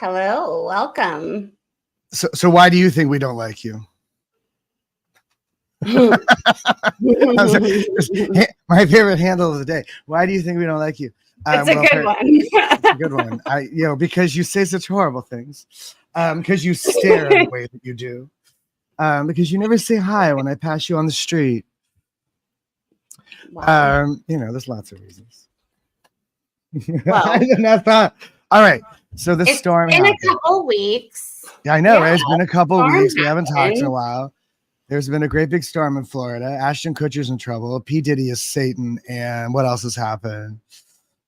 Hello, welcome. So why do you think we don't like you? My favorite handle of the day. Why do you think we don't like you? It's a good one. It's a good one. Because you say such horrible things. Because you stare in the way that you do. Because you never say hi when I pass you on the street. Wow. There's lots of reasons. Well, That's not all right. So the storm in happened. a couple weeks. Yeah, I know. Yeah, It's been a couple of weeks. We haven't talked in a happened. while. There's been a great big storm in Florida. Ashton Kutcher's in trouble. P. Diddy is Satan. And what else has happened?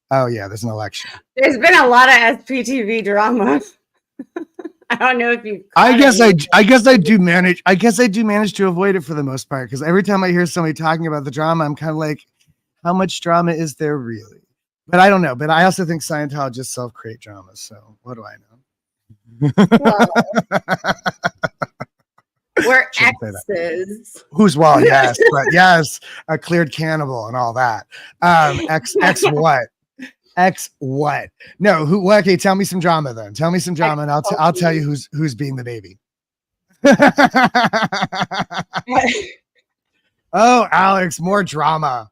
Oh, yeah, there's an election. There's been a lot of SPTV drama. I don't know if you. I guess I do manage to avoid it for the most part, because every time I hear somebody talking about the drama, I'm kind of like, how much drama is there really? But I don't know. But I also think Scientologists self-create drama. So what do I know? Well, we're exes. Who's yes, but yes, a cleared cannibal and all that. X what? X what? No, who? Okay, tell me some drama then. Tell me some drama, and I'll tell you who's being the baby. Oh, Alex, more drama.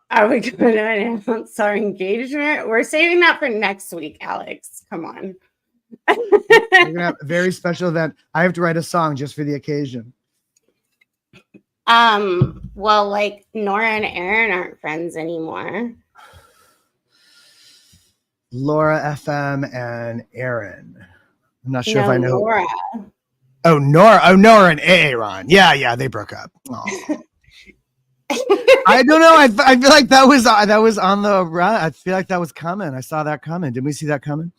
Are we going to announce our engagement? We're saving that for next week, Alex. Come on. We're gonna have a very special event. I have to write a song just for the occasion. Well, like Nora and Aaron aren't friends anymore. Laura FM and Aaron. I'm not sure if I know. Nora. Oh, Nora. Oh, Nora and Aaron. Yeah, they broke up. I don't know. I feel like that was on the run. I feel like that was coming. I saw that coming. Didn't we see that coming?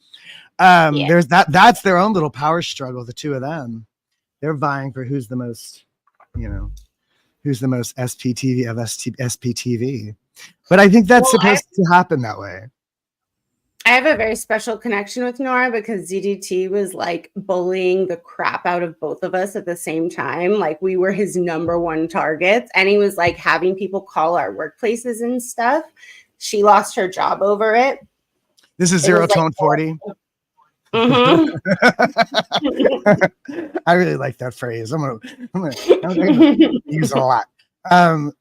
Yeah. There's that's their own little power struggle, the two of them. They're vying for who's the most SPTV of SPTV. But I think that's supposed to happen that way. I have a very special connection with Nora because ZDT was like bullying the crap out of both of us at the same time. Like we were his number one targets, and he was like having people call our workplaces and stuff. She lost her job over it. This is Zero Tone 40. Mm-hmm. I really like that phrase. I'm gonna use it a lot. I have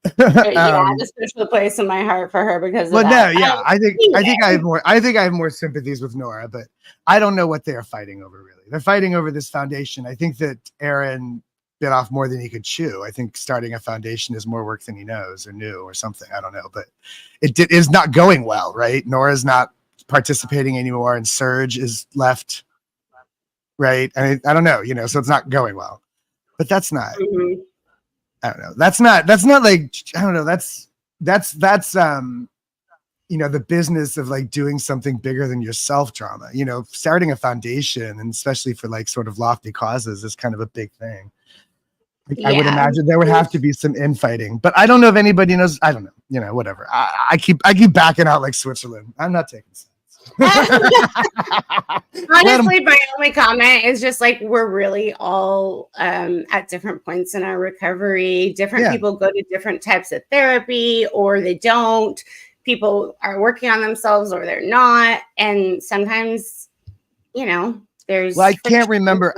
a special place in my heart for her because of that. I think I have more sympathies with Nora, but I don't know what they are fighting over really. They're fighting over this foundation. I think that Aaron bit off more than he could chew. I think starting a foundation is more work than he knows or knew or something. I don't know, but it is not going well, right? Nora's not participating anymore, and Serge is left, right? I don't know, so it's not going well. But that's not. Mm-hmm. I don't know. That's not like, I don't know. That's the business of like doing something bigger than yourself drama, starting a foundation, and especially for like sort of lofty causes is kind of a big thing. Like, yeah. I would imagine there would have to be some infighting, but I don't know if anybody knows. I don't know, whatever. I keep backing out like Switzerland. I'm not taking sides. Honestly, my only comment is just like we're really all at different points in our recovery. Different people go to different types of therapy, or they don't. People are working on themselves, or they're not. And sometimes, there's. Well, I can't remember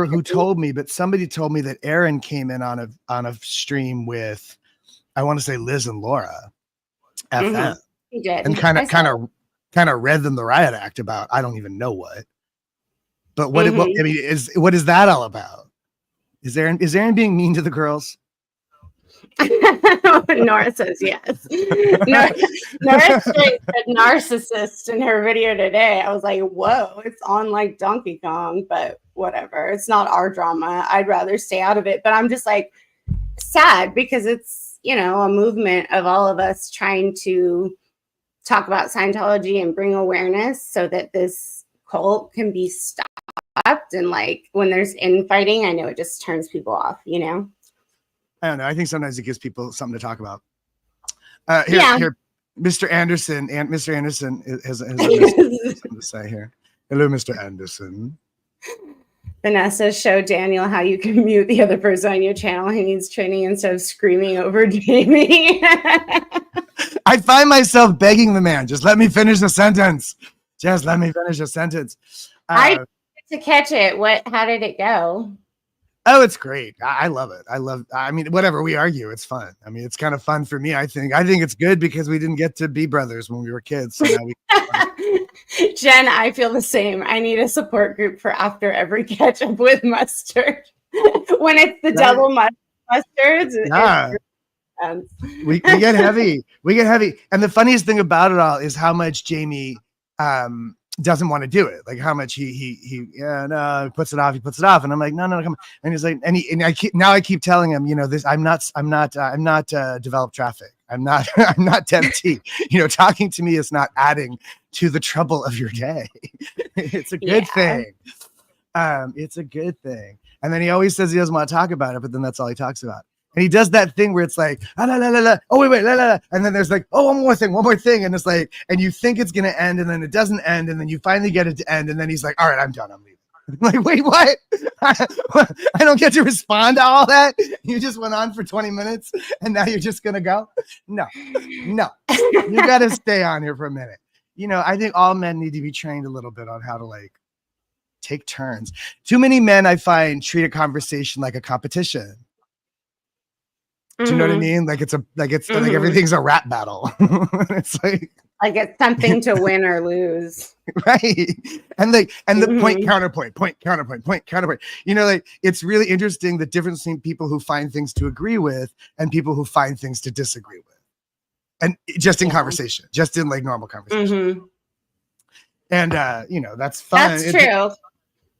who told me, but somebody told me that Aaron came in on a stream with, I want to say Liz and Laura, FM. Mm-hmm. He did, and kind of read them the riot act about I don't even know what. But what is that all about? Is Aaron being mean to the girls? Nora says yes. Nora straight said narcissist in her video today. I was like, whoa, it's on like Donkey Kong, but whatever. It's not our drama. I'd rather stay out of it. But I'm just like sad because it's, a movement of all of us trying to talk about Scientology and bring awareness so that this cult can be stopped. And like when there's infighting, I know it just turns people off, I don't know. I think sometimes it gives people something to talk about. Here, Mr. Anderson, and Mr. Anderson has something to say here. Hello, Mr. Anderson. Vanessa, show Daniel how you can mute the other person on your channel. He needs training instead of screaming over Jamie. I find myself begging the man, just let me finish the sentence. Just let me finish the sentence. I didn't get to catch it. How did it go? Oh, it's great. I love it. I mean, whatever we argue, it's fun. I mean, it's kind of fun for me. I think it's good because we didn't get to be brothers when we were kids. So now Jen, I feel the same. I need a support group for after every ketchup with mustard. When it's the double mustards. Yeah. We get heavy. We get heavy. And the funniest thing about it all is how much Jamie doesn't want to do it. Like how much he puts it off. He puts it off. And I'm like, no, come on. And he's like, and I keep telling him, this, I'm not developed traffic. I'm not 10T. Talking to me is not adding to the trouble of your day. It's a good thing. It's a good thing. And then he always says he doesn't want to talk about it, but then that's all he talks about. And he does that thing where it's like, la, la, la, la. Oh, wait, la, la, la. And then there's like, oh, one more thing. And it's like, and you think it's going to end, and then it doesn't end. And then you finally get it to end. And then he's like, all right, I'm done. I'm leaving. I'm like, wait, what? I don't get to respond to all that. You just went on for 20 minutes and now you're just going to go. No, you got to stay on here for a minute. I think all men need to be trained a little bit on how to like take turns. Too many men, I find, treat a conversation like a competition. Do you know what I mean? Like like everything's a rap battle. It's like it's something to win or lose. Right. And the point, counterpoint. It's really interesting the difference between people who find things to agree with and people who find things to disagree with. And just in conversation, just in like normal conversation. And that's fun. That's true.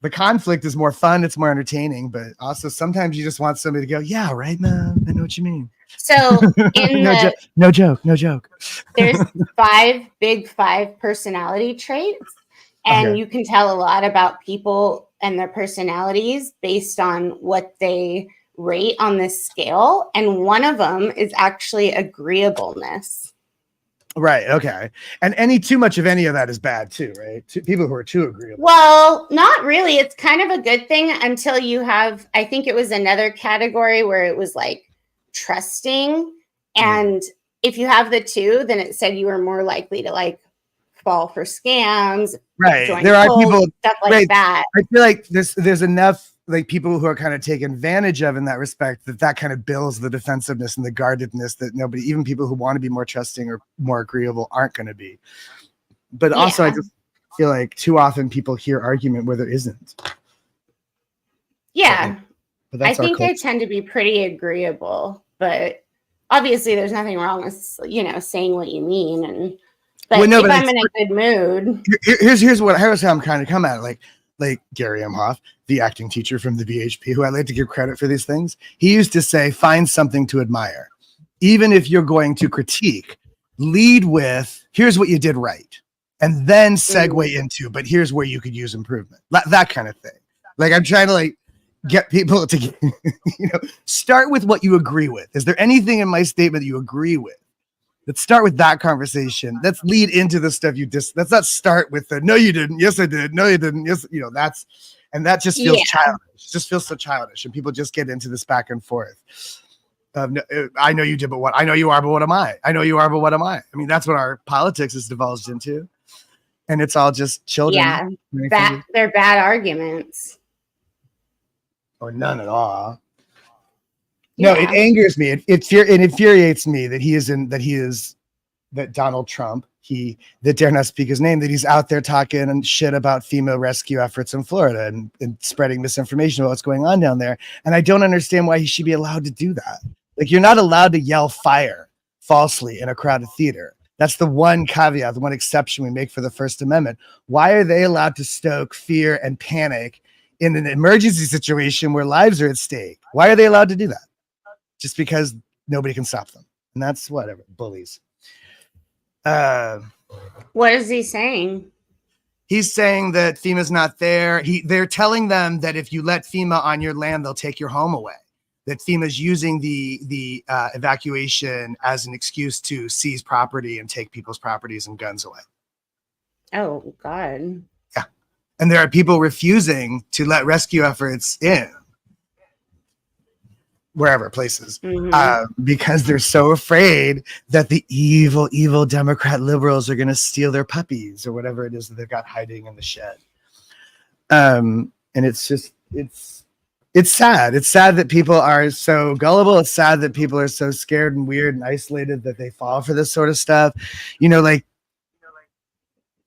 The conflict is more fun. It's more entertaining, but also sometimes you just want somebody to go, yeah, right, man. I know what you mean. So no joke. There's 5 personality traits, and you can tell a lot about people and their personalities based on what they rate on this scale. And one of them is actually agreeableness. Right. Okay. And too much of any of that is bad too, right? People who are too agreeable. Well, not really. It's kind of a good thing until you have, I think it was another category where it was like trusting. And if you have the 2, then it said you were more likely to like fall for scams. Right. There are people, stuff like that. I feel like there's enough like people who are kind of taken advantage of in that respect, that kind of builds the defensiveness and the guardedness that nobody, even people who want to be more trusting or more agreeable, aren't going to be. But also I just feel like too often people hear argument where there isn't. Yeah. But I think they tend to be pretty agreeable, but obviously there's nothing wrong with, saying what you mean. But if I'm in a good mood. Here's how I'm trying to come at it. Like Gary Emhoff, the acting teacher from the BHP, who I like to give credit for these things. He used to say, find something to admire. Even if you're going to critique, lead with, here's what you did right. And then segue into, but here's where you could use improvement. That kind of thing. Like I'm trying to like get people to, start with what you agree with. Is there anything in my statement that you agree with? Let's start with that conversation. Let's lead into the stuff let's not start with the, no, you didn't. Yes, I did. No, you didn't. Yes. That just feels childish. It just feels so childish. And people just get into this back and forth. I know you did, but what? I know you are, but what am I? I know you are, but what am I? I mean, that's what our politics is divulged into. And it's all just children. Yeah. They're bad arguments. Or none at all. No, it angers me. It infuriates me that Donald Trump, that dare not speak his name, that he's out there talking and shit about female rescue efforts in Florida and spreading misinformation about what's going on down there. And I don't understand why he should be allowed to do that. Like, you're not allowed to yell fire falsely in a crowded theater. That's the one caveat, the one exception we make for the First Amendment. Why are they allowed to stoke fear and panic in an emergency situation where lives are at stake? Why are they allowed to do that? Just because nobody can stop them. And that's whatever, bullies. What is he saying? He's saying that FEMA's not there. They're telling them that if you let FEMA on your land, they'll take your home away. That FEMA's using the evacuation as an excuse to seize property and take people's properties and guns away. Oh, God. Yeah. And there are people refusing to let rescue efforts in. Wherever places, because they're so afraid that the evil Democrat liberals are going to steal their puppies or whatever it is that they've got hiding in the shed. And it's just, it's sad. It's sad that people are so gullible. It's sad that people are so scared and weird and isolated that they fall for this sort of stuff. You know, like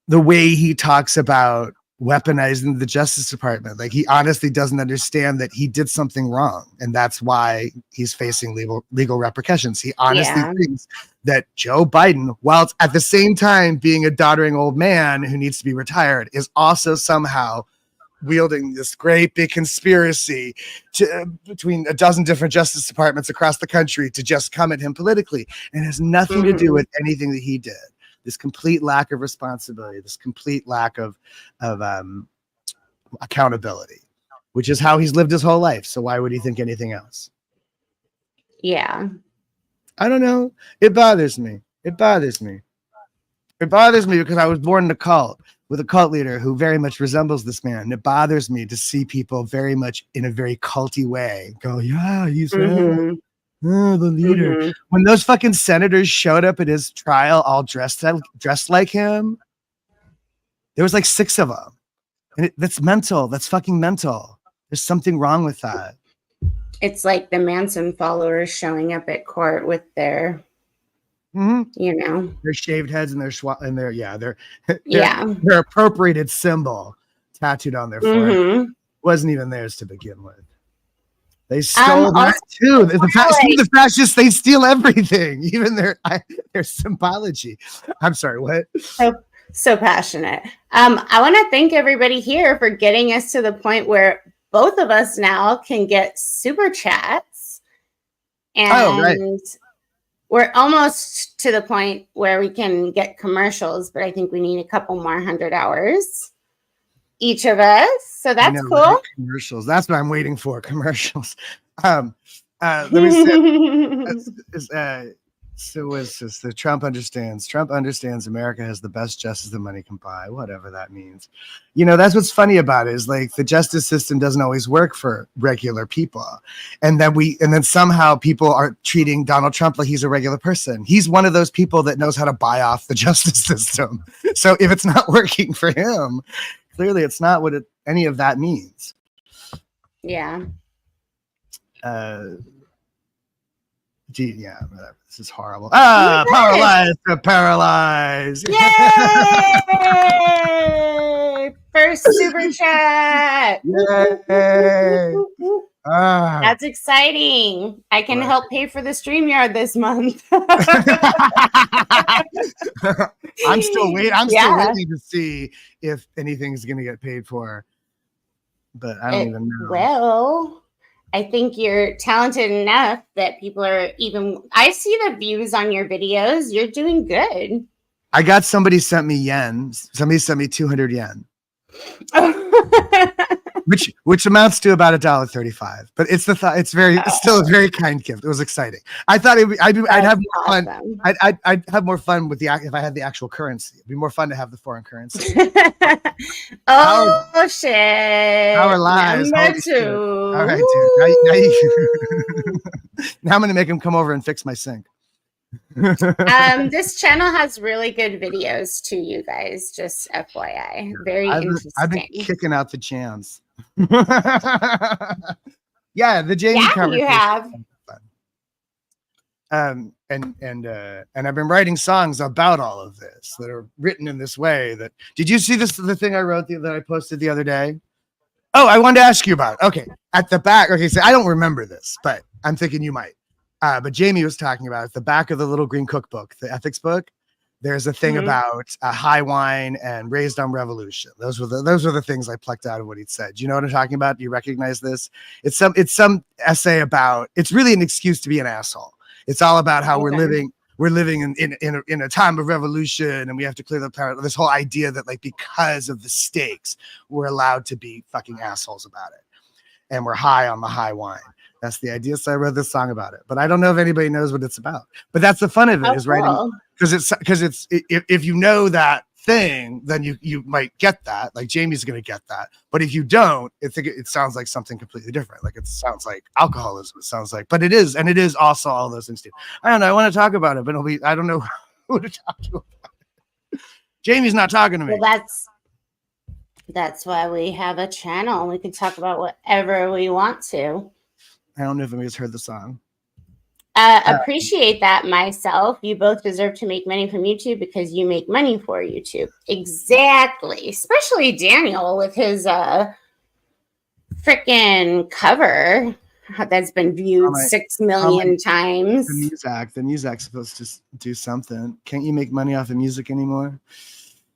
the way he talks about weaponizing the Justice Department. Like, he honestly doesn't understand that he did something wrong, and that's why he's facing legal repercussions. He honestly thinks that Joe Biden, while at the same time being a doddering old man who needs to be retired, is also somehow wielding this great big conspiracy between a dozen different Justice Departments across the country to just come at him politically, and it has nothing to do with anything that he did. This complete lack of responsibility, this complete lack of accountability, which is how he's lived his whole life. So why would he think anything else? Yeah. I don't know. It bothers me. It bothers me. It bothers me because I was born in a cult with a cult leader who very much resembles this man. And it bothers me to see people very much in a very culty way go, yeah, he's the leader. When those fucking senators showed up at his trial all dressed like him, there was like 6 of them. And that's mental. That's fucking mental. There's something wrong with that. It's like the Manson followers showing up at court with their, you know, their shaved heads and their their appropriated symbol tattooed on their forehead. Wasn't even theirs to begin with. They stole that too. The fascists, they steal everything, even their symbology. I'm sorry, what? So passionate. I want to thank everybody here for getting us to the point where both of us now can get super chats. And we're almost to the point where we can get commercials, but I think we need a couple more 100 hours. Each of us. So that's cool. Commercials. That's what I'm waiting for. Commercials. Let me say, so it's just the Trump understands America has the best justice that money can buy, whatever that means. You know, that's what's funny about it, is like the justice system doesn't always work for regular people. And then somehow people are treating Donald Trump like he's a regular person. He's one of those people that knows how to buy off the justice system. So if it's not working for him, clearly it's not what any of that means. Yeah. Yeah, whatever. This is horrible. Paralyzed to paralyze. Yay! First super chat. Yay! That's exciting. I can help pay for the StreamYard this month. I'm still waiting to see if anything's going to get paid for, but I don't even know. Well, I think you're talented enough that people are I see the views on your videos. You're doing good. I got somebody sent me yen. Somebody sent me 200 yen. which amounts to about $1.35, but it's still a very kind gift. It was exciting. I thought I'd have more fun. I'd have more fun with if I had the actual currency. It'd be more fun to have the foreign currency. Shit! Our lives. Number 2. All right, dude. Now I'm gonna make him come over and fix my sink. This channel has really good videos too, you guys. Just FYI, very interesting. I've been kicking out the jams. Yeah, the Jamie conversation. You have. And I've been writing songs about all of this that are written in this way. Did you see the thing I wrote that I posted the other day? Oh, I wanted to ask you about it. Okay, at the back. Okay, so I don't remember this, but I'm thinking you might. But Jamie was talking about it. The back of the little green cookbook, the ethics book. There's a thing about high wine and raised on revolution. Those were the things I plucked out of what he'd said. Do you know what I'm talking about? Do you recognize this? It's some essay about. It's really an excuse to be an asshole. It's all about how we're living in a time of revolution, and we have to clear the power. This whole idea that like because of the stakes, we're allowed to be fucking assholes about it, and we're high on the high wine. That's the idea. So I wrote this song about it, but I don't know if anybody knows what it's about. But that's the fun of it, is writing, because it's if you know that thing, then you might get that. Like Jamie's going to get that. But if you don't, it sounds like something completely different. Like it sounds like alcoholism. It sounds like, but it is, and it is also all those things too. I don't know. I want to talk about it, but I don't know who to talk to about it. Jamie's not talking to me. Well, That's why we have a channel. We can talk about whatever we want to. I don't know if anybody's heard the song. Appreciate that myself. You both deserve to make money from YouTube because you make money for YouTube. Exactly. Especially Daniel with his freaking cover that's been viewed 6 million times. The Muzak's supposed to do something. Can't you make money off of music anymore?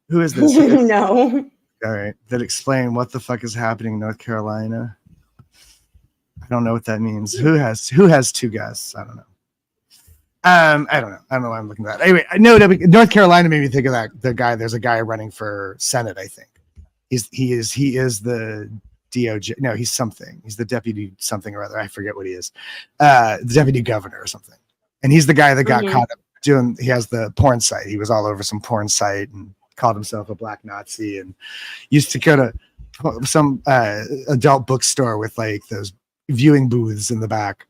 Who is this? No. All right. That explain what the fuck is happening in North Carolina. I don't know what that means. Who has two guests? I don't know. I don't know. I don't know why I'm looking at that. Anyway, I know North Carolina made me think of that. The guy, there's a guy running for Senate, I think. He is the DOJ. No, he's something. He's the deputy something or other. I forget what he is. The deputy governor or something. And he's the guy that got caught up doing, he has the porn site. He was all over some porn site and called himself a black Nazi and used to go to some adult bookstore with like those viewing booths in the back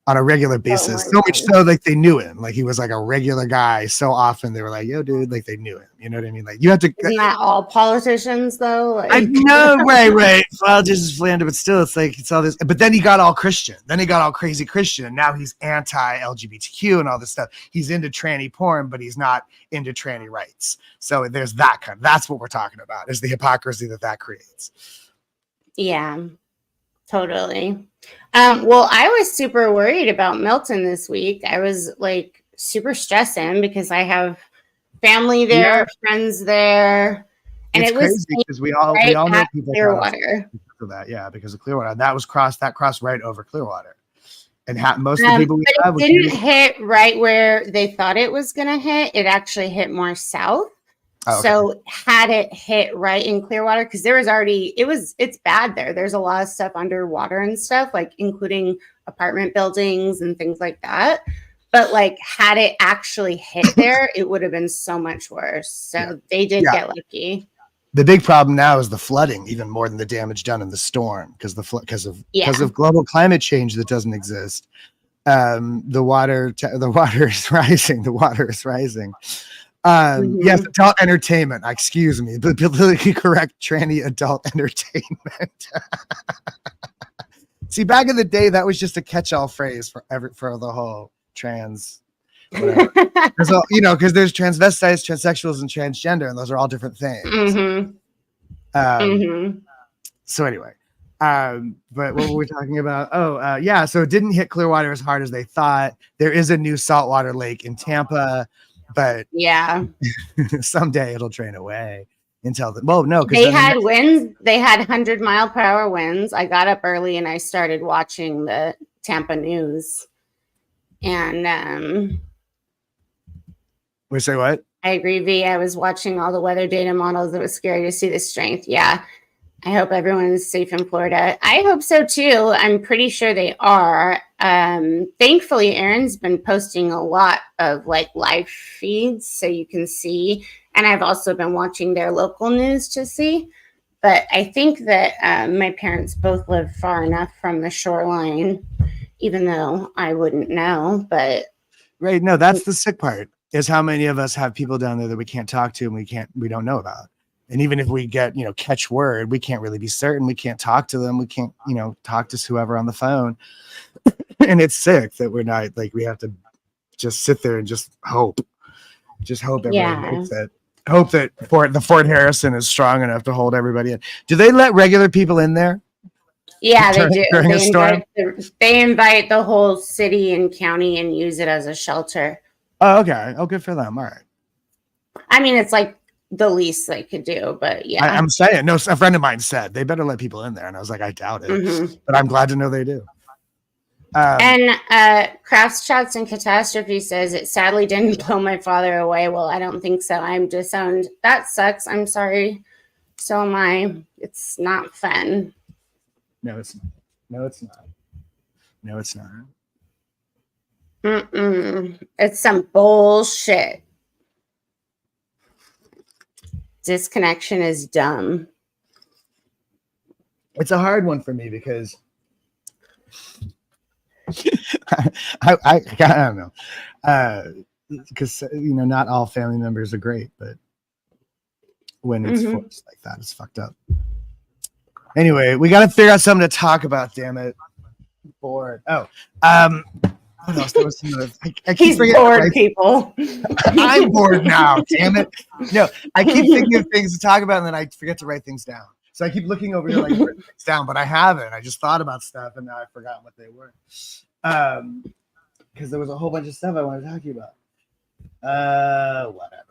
on a regular basis. So much so like they knew him. Like he was like a regular guy. So often they were like, yo, dude, like they knew him. You know what I mean? Like you have to. Isn't that all politicians though? Like, I know, right. Politicians slander, but still it's like it's all this. But then he got all Christian. Then he got all crazy Christian. And now he's anti-LGBTQ and all this stuff. He's into tranny porn, but he's not into tranny rights. So there's that kind of, that's what we're talking about, is the hypocrisy that creates. Yeah. Totally. Well, I was super worried about Milton this week. I was like super stressing because I have family there, friends there, and it's it was crazy because we all know people Clearwater for that. Yeah, because of Clearwater, that crossed right over Clearwater, and most of the people we have didn't hit right where they thought it was going to hit. It actually hit more south. Oh, okay. So had it hit right in Clearwater, because there was already, it's bad there. There's a lot of stuff underwater and stuff, like including apartment buildings and things like that. But like had it actually hit there, it would have been so much worse. So they did get lucky. The big problem now is the flooding, even more than the damage done in the storm, because of global climate change that doesn't exist. The water is rising. The water is rising. Yes, adult entertainment. Excuse me, but politically correct tranny adult entertainment. See, back in the day, that was just a catch-all phrase for the whole trans. Because there's transvestites, transsexuals, and transgender, and those are all different things. So anyway, but what were we talking about? So it didn't hit Clearwater as hard as they thought. There is a new saltwater lake in Tampa. But someday it'll drain away until they had winds. They had 100-mile-per-hour winds. I got up early and I started watching the Tampa news. And we say what? I agree, V. I was watching all the weather data models. It was scary to see the strength. Yeah. I hope everyone is safe in Florida. I hope so too. I'm pretty sure they are. Thankfully, Aaron's been posting a lot of like live feeds so you can see. And I've also been watching their local news to see. But I think that my parents both live far enough from the shoreline, even though I wouldn't know. But right, no, that's the sick part, is how many of us have people down there that we can't talk to and we don't know about. And even if we get, catch word, we can't really be certain. We can't talk to them. We can't, talk to whoever on the phone. And it's sick that we're not like, we have to just sit there and just hope everybody makes it. Hope that Fort Harrison is strong enough to hold everybody in. Do they let regular people in there? Yeah, they do. During a storm? They invite the whole city and county and use it as a shelter. Oh, okay. Oh, good for them. All right. I mean, it's like the least they could do, but yeah. I'm saying, no, a friend of mine said they better let people in there, and I was like, I doubt it, but I'm glad to know they do. And Crafts Chats and Catastrophe says it sadly didn't blow my father away. Well, I don't think so. I'm disowned. That sucks. I'm sorry. So am I. It's not fun. No, it's not. No, it's not. No, it's not. It's some bullshit. Disconnection is dumb. It's a hard one for me because I don't know. Because not all family members are great, but when it's forced like that. It's fucked up. Anyway, we got to figure out something to talk about. Damn it, bored. Oh, what else? There was some other, I keep He's bored, people. I'm bored now. Damn it. No, I keep thinking of things to talk about, and then I forget to write things down. So I keep looking over here like writing things down, but I haven't. I just thought about stuff, and now I've forgotten what they were. Because there was a whole bunch of stuff I wanted to talk to you about. Whatever.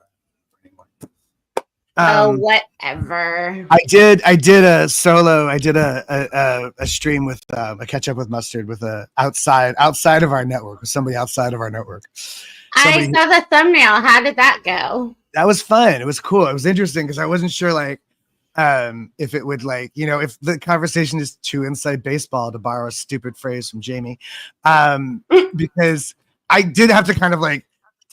Whatever. I did a solo. I did a stream with a catch up with Mustard with a outside of our network, with somebody outside of our network. I saw the thumbnail. How did that go? That was fun. It was cool. It was interesting because I wasn't sure like if it would like, you know, if the conversation is too inside baseball, to borrow a stupid phrase from Jamie, because I did have to kind of like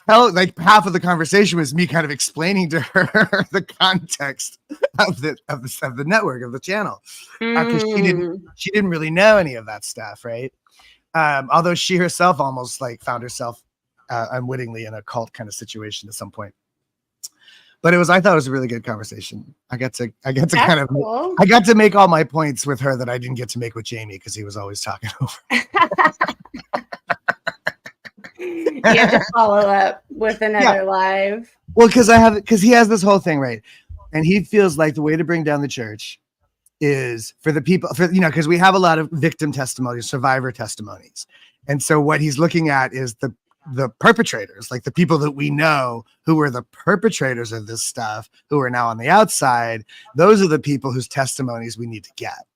tell, like half of the conversation was me kind of explaining to her the context of the network, of the channel, because she didn't really know any of that stuff, right? Although she herself almost like found herself unwittingly in a cult kind of situation at some point. But I thought it was a really good conversation. I got to That's kind of cool. I got to make all my points with her that I didn't get to make with Jamie because he was always talking over. You have to follow up with another live. Well, because he has this whole thing, right? And he feels like the way to bring down the church is for the people, because we have a lot of victim testimonies, survivor testimonies. And so what he's looking at is the perpetrators, like the people that we know who were the perpetrators of this stuff, who are now on the outside. Those are the people whose testimonies we need to get.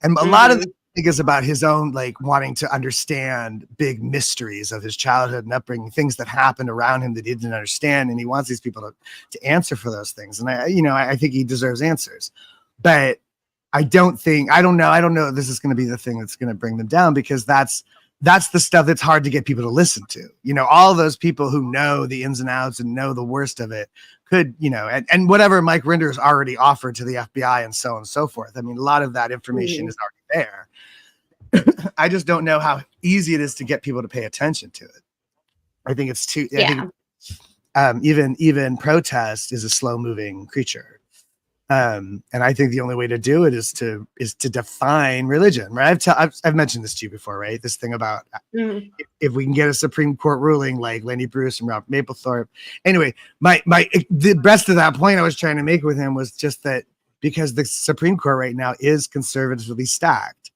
And a lot of it is about his own, like, wanting to understand big mysteries of his childhood and upbringing, things that happened around him that he didn't understand. And he wants these people to answer for those things. And I think he deserves answers, but I don't know if this is going to be the thing that's going to bring them down, because that's the stuff that's hard to get people to listen to. All those people who know the ins and outs and know the worst of it could, and whatever Mike Rinder's already offered to the FBI and so on and so forth. I mean, a lot of that information is already there. I just don't know how easy it is to get people to pay attention to it. I think it's too, even protest is a slow moving creature. And I think the only way to do it is to define religion, right? I've mentioned this to you before, right? This thing about if we can get a Supreme Court ruling like Lenny Bruce and Robert Mapplethorpe. Anyway, the rest of that point I was trying to make with him was just that because the Supreme Court right now is conservatively stacked,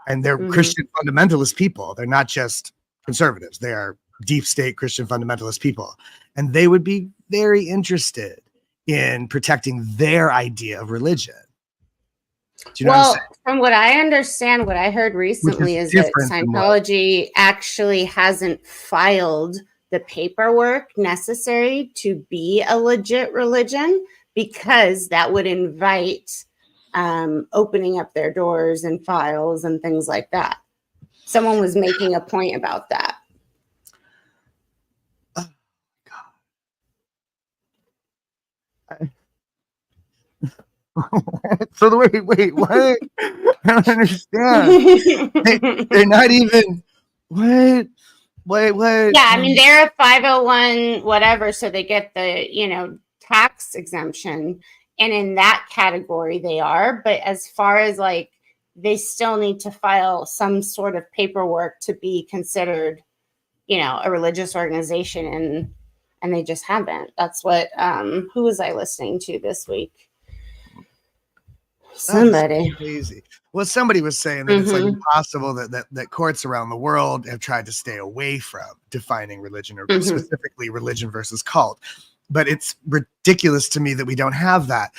and they're Christian fundamentalist people. They're not just conservatives. They are deep state Christian fundamentalist people, and they would be very interested in protecting their idea of religion. Do you know what I'm saying? From what I understand, what I heard recently is that Scientology actually hasn't filed the paperwork necessary to be a legit religion, because that would invite opening up their doors and files and things like that. Someone was making a point about that. So wait, what? I don't understand. They're not even what? Yeah, I mean, they're a 501 whatever, so they get the tax exemption, and in that category they are. But as far as like, they still need to file some sort of paperwork to be considered, a religious organization, and they just haven't. That's what who was I listening to this week? Somebody. Crazy. Well, somebody was saying that it's like impossible that courts around the world have tried to stay away from defining religion, or specifically religion versus cult. But it's ridiculous to me that we don't have that.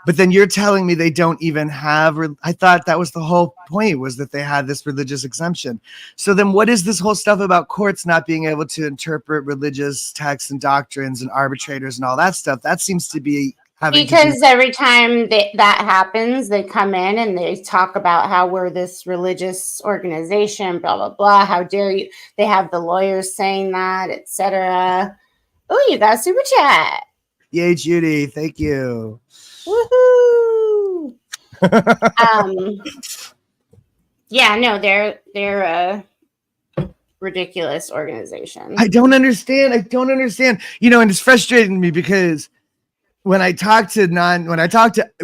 But then you're telling me they don't even have. I thought that was the whole point, was that they had this religious exemption. So then what is this whole stuff about courts not being able to interpret religious texts and doctrines and arbitrators and all that stuff? That seems to be because every time that happens, they come in and they talk about how we're this religious organization, blah, blah, blah. How dare you? They have the lawyers saying that, etc. Oh, you got a super chat. Yay, Judy. Thank you. Woohoo. Yeah, no, they're a ridiculous organization. I don't understand. And it's frustrating to me because when I talk to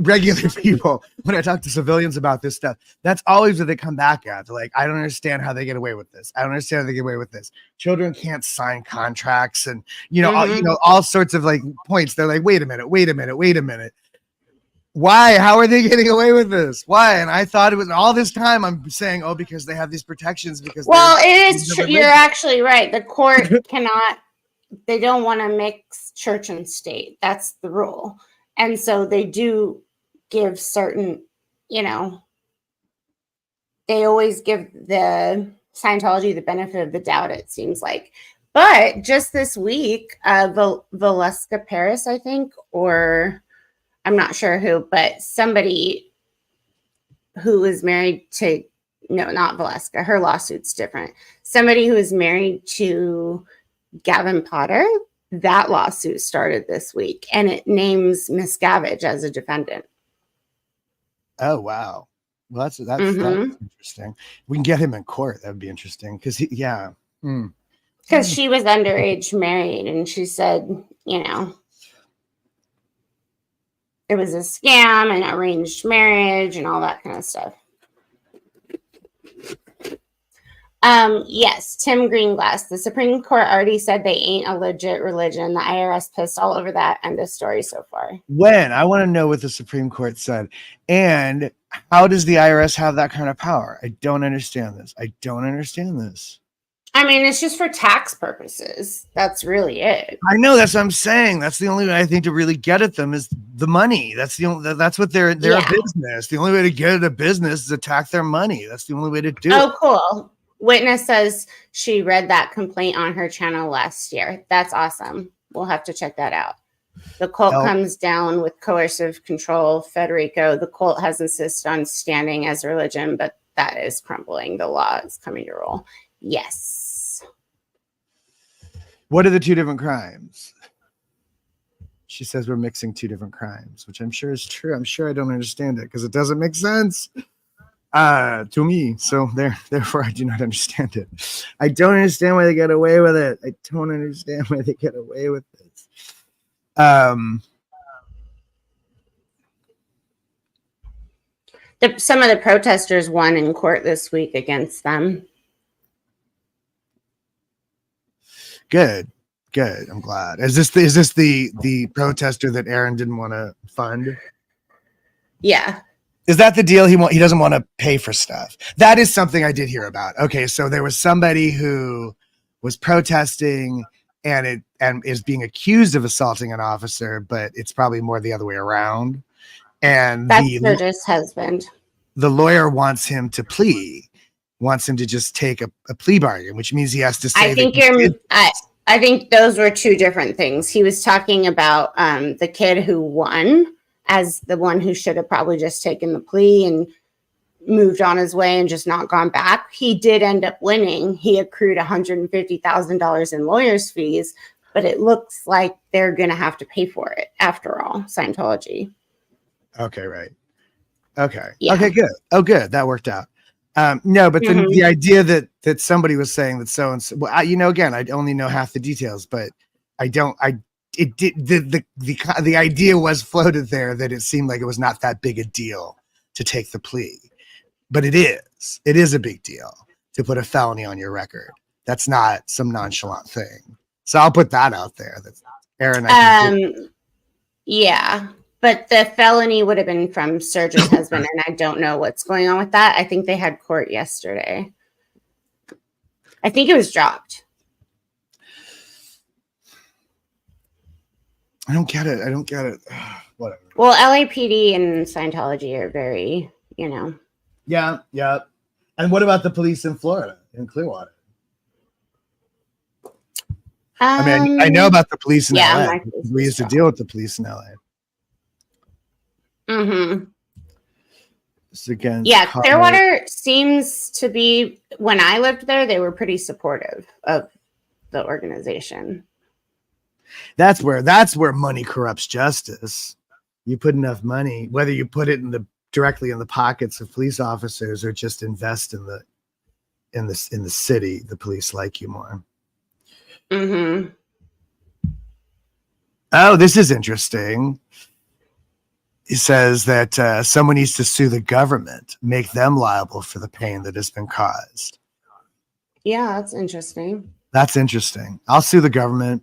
regular people, when I talk to civilians about this stuff, that's always what they come back at. They're like, I don't understand how they get away with this. I don't understand how they get away with this. Children can't sign contracts and, all sorts of like points. They're like, wait a minute. Why? How are they getting away with this? Why? And I thought it was all this time I'm saying, oh, because they have these protections. Because it is true. You're actually right. The court cannot. They don't want to mix church and state. That's the rule, and so they do give certain. They always give the Scientology the benefit of the doubt. It seems like, but just this week, Valeska Paris, I think, or I'm not sure who, but somebody who was married to, no, not Valeska, her lawsuit's different. Somebody who is married to Gavin Potter, that lawsuit started this week, and it names Miscavige as a defendant. Oh, wow. Well, that's interesting. We can get him in court. That would be interesting. Because she was underage married, and she said, it was a scam and arranged marriage and all that kind of stuff. Yes, Tim Greenglass. The Supreme Court already said they ain't a legit religion. The IRS pissed all over that. End of story so far. When? I want to know what the Supreme Court said. And how does the IRS have that kind of power? I don't understand this. I mean, it's just for tax purposes. That's really it. I know. That's what I'm saying. That's the only way I think to really get at them is the money. That's what they're a business. The only way to get at a business is attack their money. That's the only way to do it. Oh, cool. Witness says she read that complaint on her channel last year. That's awesome. We'll have to check that out. The cult comes down with coercive control. Federico, the cult has insisted on standing as a religion, but that is crumbling. The law is coming to rule. Yes. What are the two different crimes? She says we're mixing two different crimes, which I'm sure is true. I'm sure I don't understand it because it doesn't make sense to me. So therefore, I do not understand it. I don't understand why they get away with it. Some of the protesters won in court this week against them. Good. I'm glad. Is this the protester that Aaron didn't want to fund? Yeah. Is that the deal? He doesn't want to pay for stuff. That is something I did hear about. Okay, so there was somebody who was protesting and is being accused of assaulting an officer, but it's probably more the other way around. And that's Sturgis' husband. The lawyer wants him to just take a plea bargain, which means he has to say. I think those were two different things. He was talking about the kid who won as the one who should have probably just taken the plea and moved on his way and just not gone back. He did end up winning. He accrued $150,000 in lawyer's fees, but it looks like they're going to have to pay for it after all, Scientology. Okay, right. Okay. Yeah. Okay, good. Oh, good. That worked out. No, but then the idea that somebody was saying that so-and-so, well, again, I only know half the details, but the idea was floated there that it seemed like it was not that big a deal to take the plea, but it is a big deal to put a felony on your record. That's not some nonchalant thing. So I'll put that out there. That's Aaron. Yeah. But the felony would have been from Sturgis' husband, and I don't know what's going on with that. I think they had court yesterday. I think it was dropped. I don't get it. Whatever. Well, LAPD and Scientology are very, Yeah. And what about the police in Florida, in Clearwater? I know about the police in LA. We used to deal with the police in LA. Mm-hmm. Yeah, Clearwater seems to be, when I lived there, they were pretty supportive of the organization. That's where money corrupts justice. You put enough money, whether you put it directly in the pockets of police officers or just invest in the city, the police like you more. Mm-hmm. Oh, this is interesting. He says that someone needs to sue the government, make them liable for the pain that has been caused. Yeah, that's interesting. That's interesting. I'll sue the government.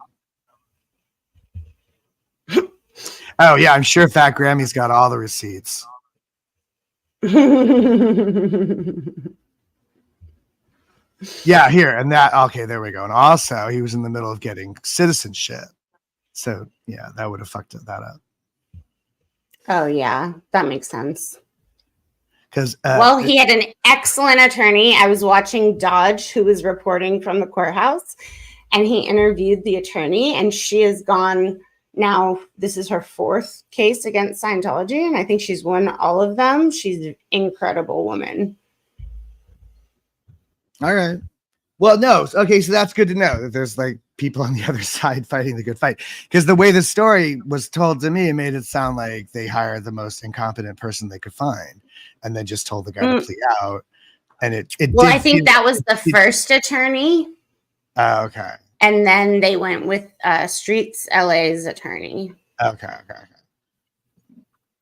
Oh, yeah, I'm sure Fat Grammy's got all the receipts. Yeah, here and that. Okay, there we go. And also, he was in the middle of getting citizenship. So, yeah, that would have fucked that up. Oh, yeah, that makes sense. Because well, he had an excellent attorney. I was watching Dodge, who was reporting from the courthouse, and he interviewed the attorney, and she has gone now. This is her 4th case against Scientology, and I think she's won all of them. She's an incredible woman. All right. Well, no. Okay, so that's good to know that there's like people on the other side fighting the good fight. Because the way the story was told to me, it made it sound like they hired the most incompetent person they could find, and then just told the guy to plea out. And it well, I think that was the first attorney. Okay. And then they went with Streets LA's attorney. Okay.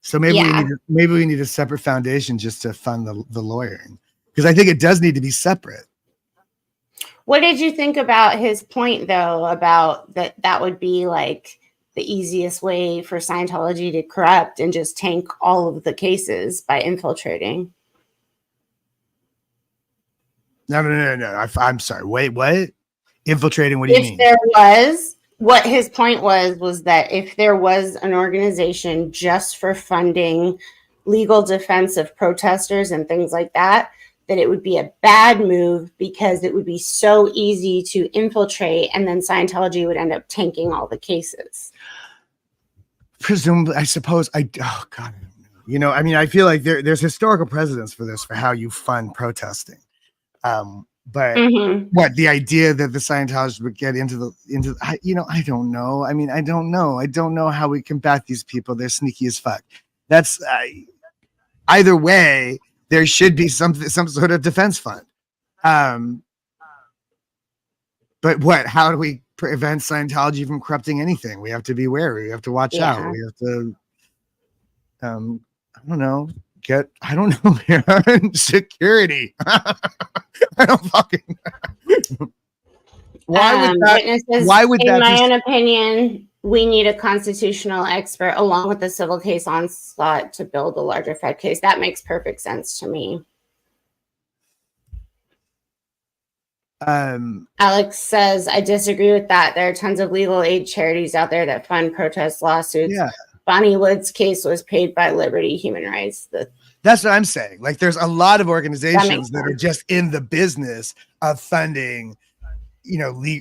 So maybe we need a separate foundation just to fund the lawyering, because I think it does need to be separate. What did you think about his point, though, about that would be like the easiest way for Scientology to corrupt and just tank all of the cases by infiltrating? No. I'm sorry. Wait, what? Infiltrating? What do you mean? What his point was that if there was an organization just for funding legal defense of protesters and things like that, that it would be a bad move because it would be so easy to infiltrate, and then Scientology would end up tanking all the cases. Presumably, I suppose. Oh God, you know, I mean, I feel like there's historical precedence for this, for how you fund protesting. But what the idea that the Scientologists would get into I don't know. I mean, I don't know how we combat these people. They're sneaky as fuck. That's either way. There should be some sort of defense fund. But what? How do we prevent Scientology from corrupting anything? We have to be wary. We have to watch out. We have to, I don't know, security. I don't fucking know. Why would that? In my own opinion, we need a constitutional expert along with the civil case onslaught to build a larger Fed case. That makes perfect sense to me. Alex says, I disagree with that. There are tons of legal aid charities out there that fund protest lawsuits. Yeah. Bonnie Wood's case was paid by Liberty Human Rights. That's what I'm saying. Like, there's a lot of organizations that are just in the business of funding,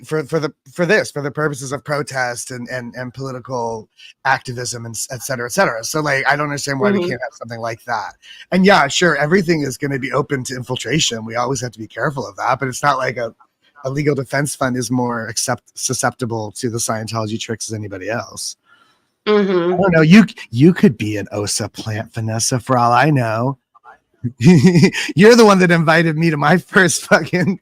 for the purposes of protest and political activism and et cetera, et cetera. So like, I don't understand why we can't have something like that. And yeah, sure, everything is going to be open to infiltration. We always have to be careful of that, but it's not like a legal defense fund is more susceptible to the Scientology tricks as anybody else. I don't know. You could be an OSA plant, Vanessa, for all I know. You're the one that invited me to my first fucking.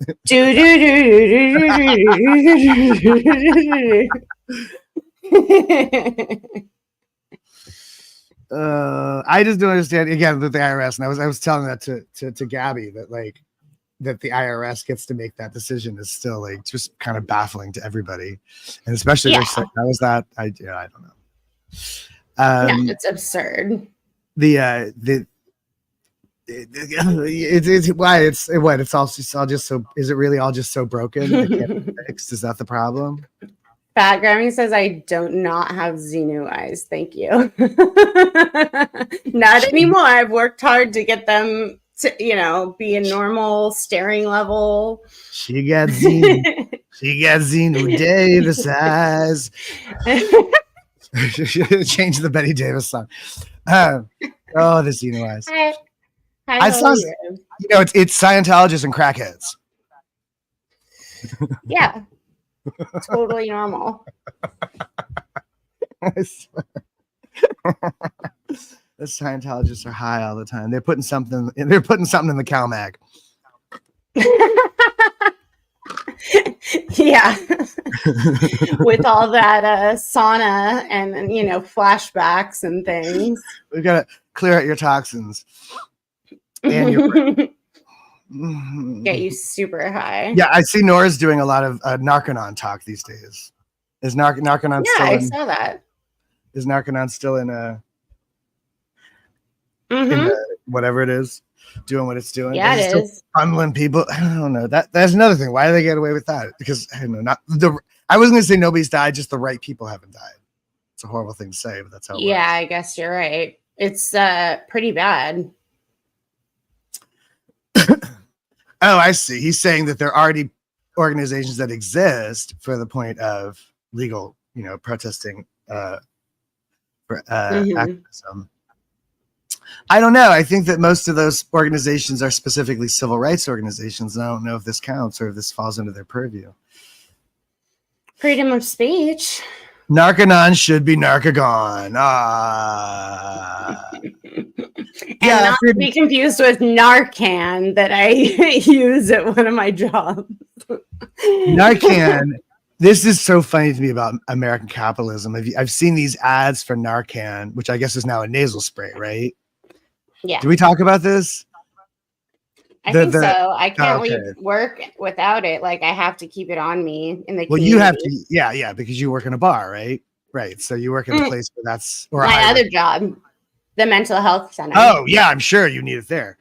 I just don't understand again with the IRS, and I was telling that to Gabby that like that the IRS gets to make that decision is still like just kind of baffling to everybody, and especially like, how was that? I don't know. It's absurd. It's why it's all just so. Is it really all just so broken? It can't be fixed? Is that the problem? Fat Grammy says, I do not have Xenu eyes. Thank you. Not anymore. I've worked hard to get them to, be a normal staring level. She got Xenu. She got Xenu Davis eyes. Change the Betty Davis song. The Xenu eyes. I saw, it's Scientologists and crackheads. Yeah. Totally normal. The Scientologists are high all the time. They're putting something in the cow mag. Yeah. With all that sauna and flashbacks and things. We've got to clear out your toxins and your Get you super high. Yeah, I see Nora's doing a lot of Narconon talk these days. Is Narconon Yeah, still I in, saw that. Is Narconon still in in whatever it is, doing what it's doing? Yeah, it is. Funneling people. I don't know. That's another thing. Why do they get away with that? Because I don't know. I wasn't gonna say nobody's died, just the right people haven't died. It's a horrible thing to say, but that's how it works. I guess you're right. It's pretty bad. Oh, I see. He's saying that there are already organizations that exist for the point of legal, protesting for activism. I don't know. I think that most of those organizations are specifically civil rights organizations, and I don't know if this counts or if this falls under their purview. Freedom of speech. Narconon should be narcagon. And not to be confused with Narcan that I use at one of my jobs. Narcan. This is so funny to me about American capitalism. I've seen these ads for Narcan, which I guess is now a nasal spray, right? Yeah. Do we talk about this? I think so. I can't leave work without it. Like I have to keep it on me in the community. You have to, yeah, because you work in a bar, right? Right. So you work in a place where that's my other job, the mental health center. Oh yeah, I'm sure you need it there.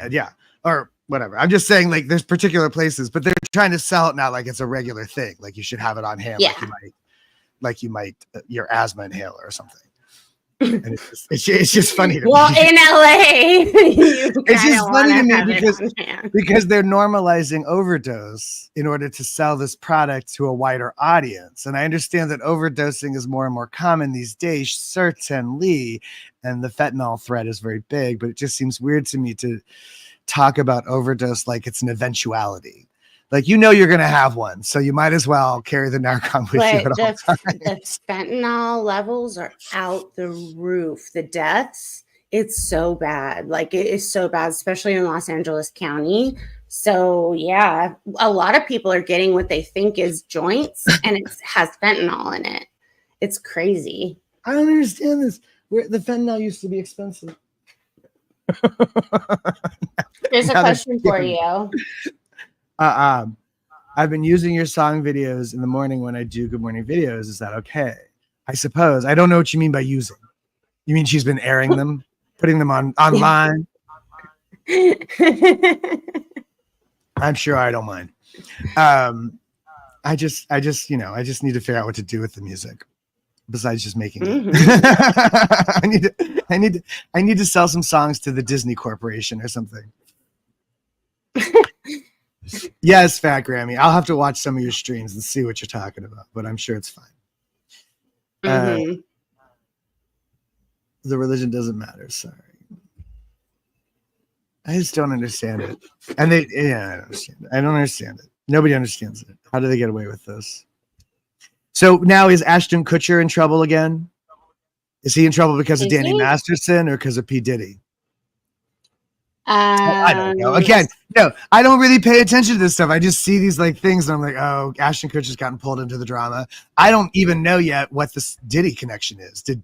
Yeah, or whatever. I'm just saying, like, there's particular places, but they're trying to sell it now like it's a regular thing. Like you should have it on hand, like you might your asthma inhaler or something. And it's just funny to me. Well, in LA, it's just funny to me because they're normalizing overdose in order to sell this product to a wider audience. And I understand that overdosing is more and more common these days, certainly, and the fentanyl threat is very big. But it just seems weird to me to talk about overdose like it's an eventuality. Like, you're going to have one, so you might as well carry the Narcan with you at all times. The fentanyl levels are out the roof. The deaths, it's so bad. Like, it is so bad, especially in Los Angeles County. So, yeah, a lot of people are getting what they think is joints, and it has fentanyl in it. It's crazy. I don't understand this. The fentanyl used to be expensive. There's a question for you. I've been using your song videos in the morning when I do Good Morning videos. Is that okay? I suppose. I don't know what you mean by using. You mean she's been airing them, putting them online? I'm sure I don't mind. I just need to figure out what to do with the music besides just making it. I need to sell some songs to the Disney Corporation or something. Yes, Fat Grammy. I'll have to watch some of your streams and see what you're talking about, but I'm sure it's fine. The religion doesn't matter. Sorry. I just don't understand it. And I don't understand it. I don't understand it. Nobody understands it. How do they get away with this? So now is Ashton Kutcher in trouble again? Is he in trouble because of Danny Masterson or because of P. Diddy? I don't know. Again, no, I don't really pay attention to this stuff. I just see these like things and I'm like, oh, Ashton Kutcher's gotten pulled into the drama. I don't even know yet what this Diddy connection is. Does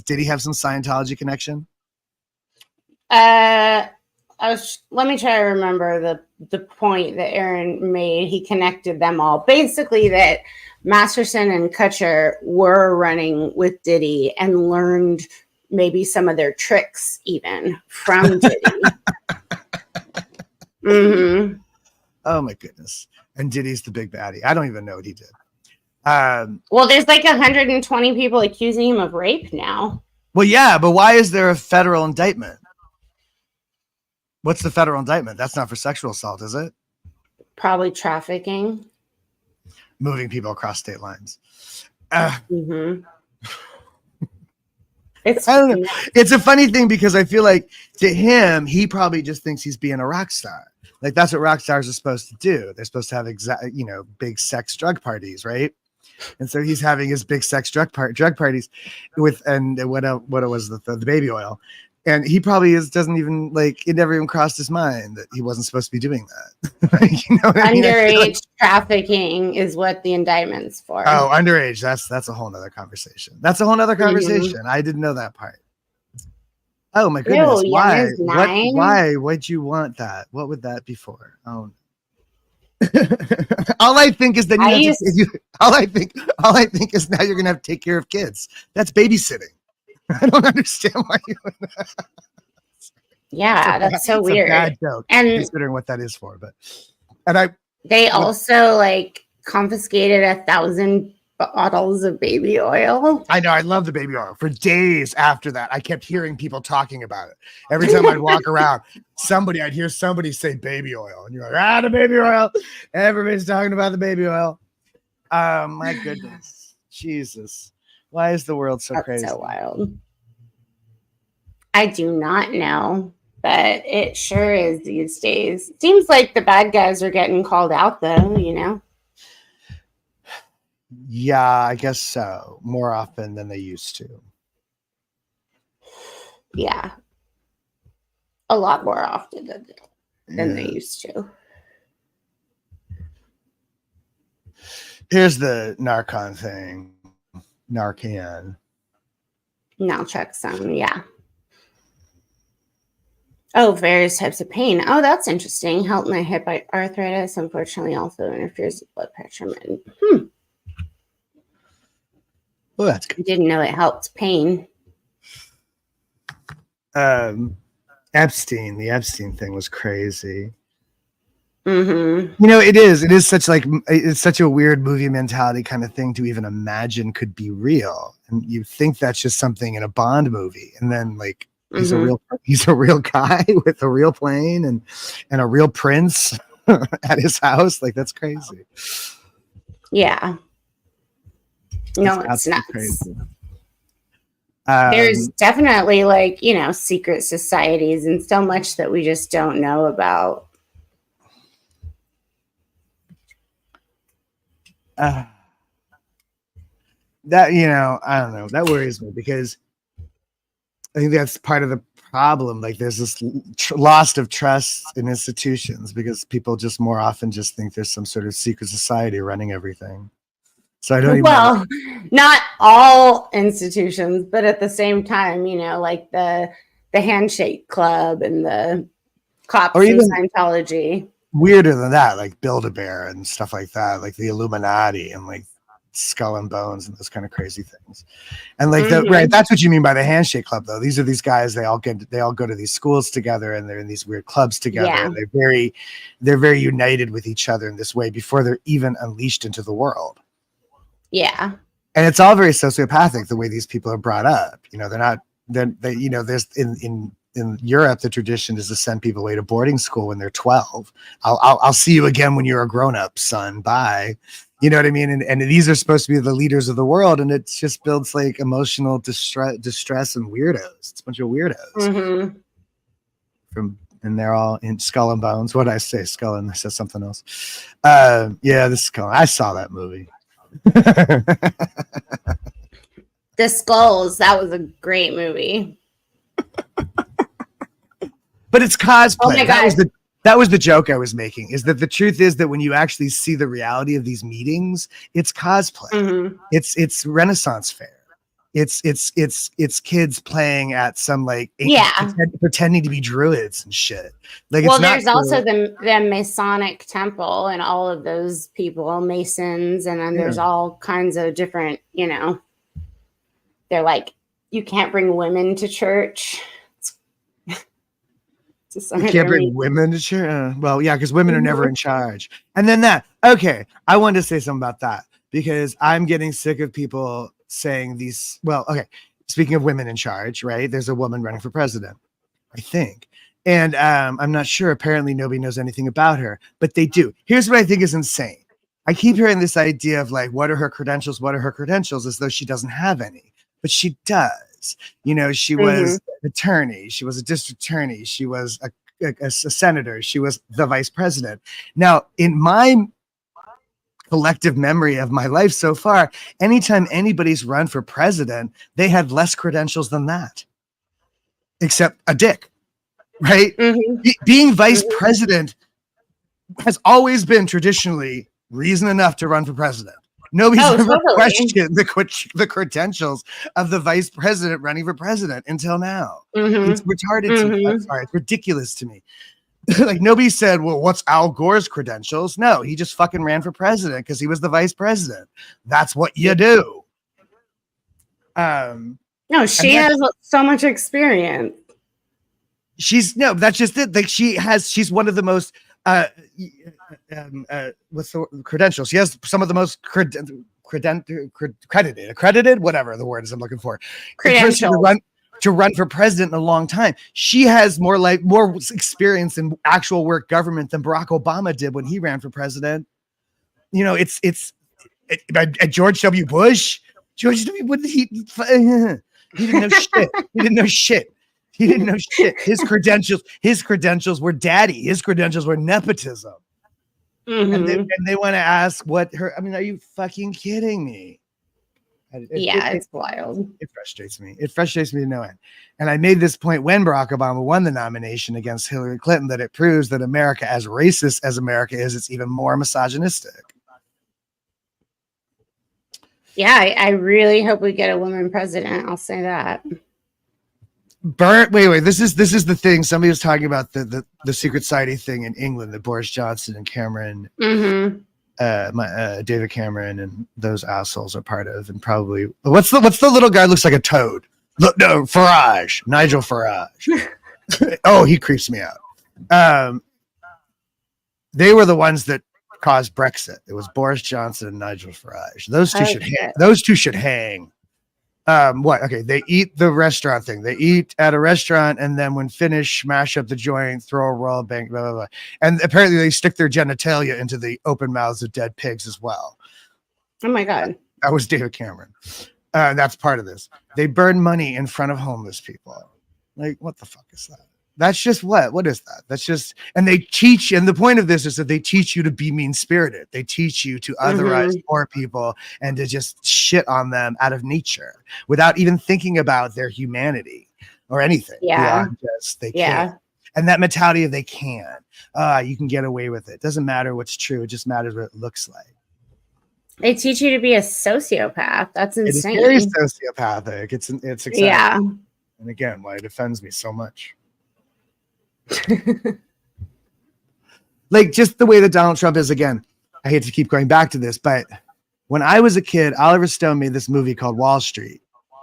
Diddy have some Scientology connection? Let me try to remember the point that Aaron made. He connected them all. Basically that Masterson and Kutcher were running with Diddy and learned maybe some of their tricks even from Diddy. Oh my goodness. And Diddy's the big baddie. I don't even know what he did. Well, there's like 120 people accusing him of rape now. Well, yeah, but why is there a federal indictment? What's the federal indictment? That's not for sexual assault, is it? Probably trafficking. Moving people across state lines. I don't know. It's a funny thing because I feel like to him, he probably just thinks he's being a rock star. Like that's what rock stars are supposed to do. They're supposed to have big sex drug parties, right? And so he's having his big sex drug parties with what was the baby oil, And he probably doesn't even like, it never even crossed his mind that he wasn't supposed to be doing that. You know what I mean? Underage trafficking is what the indictment's for. Oh, underage. That's a whole nother conversation. That's a whole nother conversation. I didn't know that part. Oh my goodness. Ew, Why? Young is 9? Why would you want that? What would that be for? Oh. All I think is that all I think is now you're gonna have to take care of kids. That's babysitting. I don't understand why you would. Yeah, that's so weird. A bad joke, and considering what that is for, they also like confiscated 1,000 bottles of baby oil. I know. I love the baby oil. For days after that, I kept hearing people talking about it. Every time I'd walk around, I'd hear somebody say baby oil, and you're like, the baby oil. Everybody's talking about the baby oil. My goodness, Jesus, why is the world so crazy? So wild. I do not know, but it sure is these days. Seems like the bad guys are getting called out, though. You know. Yeah, I guess so. More often than they used to. Yeah. A lot more often than they used to. Here's the Narcan thing. Narcan. Naltrexone, yeah. Oh, various types of pain. Oh, that's interesting. Help my hip arthritis. Unfortunately, also interferes with blood pressure. Well, that's good. I didn't know it helped pain. Epstein, the Epstein thing was crazy. Mm-hmm. You know, it is it's such a weird movie mentality kind of thing to even imagine could be real. And you think that's just something in a Bond movie. And then like, he's a real guy with a real plane and a real prince at his house. Like, that's crazy. Yeah. No, it's nuts. Crazy. There's definitely like, you know, secret societies and so much that we just don't know about. That, you know, I don't know. That worries me because I think that's part of the problem. Like, there's this loss of trust in institutions because people just more often just think there's some sort of secret society running everything. So I don't even know. Not all institutions, but at the same time, you know, like the handshake club and the cops or even Scientology. Weirder than that, like Build-A-Bear and stuff like that, like the Illuminati and like Skull and Bones and those kind of crazy things. And like right, that's what you mean by the handshake club, though. These are these guys, they all go to these schools together and they're in these weird clubs together. Yeah. And they're very united with each other in this way before they're even unleashed into the world. Yeah. And it's all very sociopathic the way these people are brought up. You know, they you know, there's in Europe, the tradition is to send people away to boarding school when they're 12. I'll see you again when you're a grown up, son. Bye. You know what I mean? And these are supposed to be the leaders of the world. And it just builds like emotional distress and weirdos. It's a bunch of weirdos. And they're all in Skull and Bones. What did I say? Skull and I said something else. Yeah, the Skull. I saw that movie. The Skulls, that was a great movie. But it's cosplay. Oh my God. That was the joke I was making, is that the truth is that when you actually see the reality of these meetings, it's cosplay. It's Renaissance fair. It's kids playing at some like pretending to be druids and shit. Like, well, there's also the Masonic temple and all of those people, Masons, and then there's all kinds of different, you know, they're like, you can't bring women to church. You can't bring women to church. Well, yeah, because women are never in charge. And then I wanted to say something about that because I'm getting sick of people saying these. Well, okay. Speaking of women in charge, right? There's a woman running for president, I think. And I'm not sure. Apparently nobody knows anything about her, but they do. Here's what I think is insane. I keep hearing this idea of like, what are her credentials? What are her credentials? As though she doesn't have any, but she does. You know, she was an attorney. She was a district attorney. She was a senator. She was the vice president. Now, in my collective memory of my life so far, anytime anybody's run for president, they had less credentials than that. except a dick, right? Mm-hmm. Being vice president has always been traditionally reason enough to run for president. Nobody's ever questioned the credentials of the vice president running for president until now. Mm-hmm. It's retarded to me. I'm sorry, it's ridiculous to me. Like nobody said, well, what's Al Gore's credentials? No, he just fucking ran for president because he was the vice president. That's what you do. No, she has so much experience. That's just it. Like she's one of the most what's the credentials? She has some of the most credited, whatever the word is I'm looking for. Credentials. To run for president in a long time. She has more experience in actual work government than Barack Obama did when he ran for president. You know, it's George W. Bush. George W. Bush, he didn't know shit. He didn't know shit. He didn't know shit. His credentials were daddy. His credentials were nepotism. Mm-hmm. And they want to ask what her, I mean, are you fucking kidding me? It's wild. It frustrates me. It frustrates me to no end. And I made this point when Barack Obama won the nomination against Hillary Clinton, that it proves that America, as racist as America is, it's even more misogynistic. Yeah, I really hope we get a woman president. I'll say that. Wait. This is the thing. Somebody was talking about the secret society thing in England that Boris Johnson and Cameron, David Cameron and those assholes are part of, and probably what's the little guy looks like a toad? Look, no, Farage, Nigel Farage. Oh, he creeps me out. They were the ones that caused Brexit. It was Boris Johnson and Nigel Farage. Those two should hang. What? Okay, they eat the restaurant thing. They eat at a restaurant, and then when finished, smash up the joint, throw a royal bank, blah, blah, blah. And apparently they stick their genitalia into the open mouths of dead pigs as well. Oh my God. That was David Cameron. That's part of this. They burn money in front of homeless people. Like, what the fuck is that? That's just what is that? That's just, and they teach, and the point of this is that they teach you to be mean-spirited. They teach you to otherize poor people and to just shit on them out of nature without even thinking about their humanity or anything. Yeah. Just, they can't. And that mentality of they can. You can get away with it. Doesn't matter what's true. It just matters what it looks like. They teach you to be a sociopath. That's insane. It's very sociopathic. It's exciting. Yeah. And again, why it offends me so much. Like just the way that Donald Trump is. Again, I hate to keep going back to this, but when I was a kid, Oliver Stone made this movie called Wall Street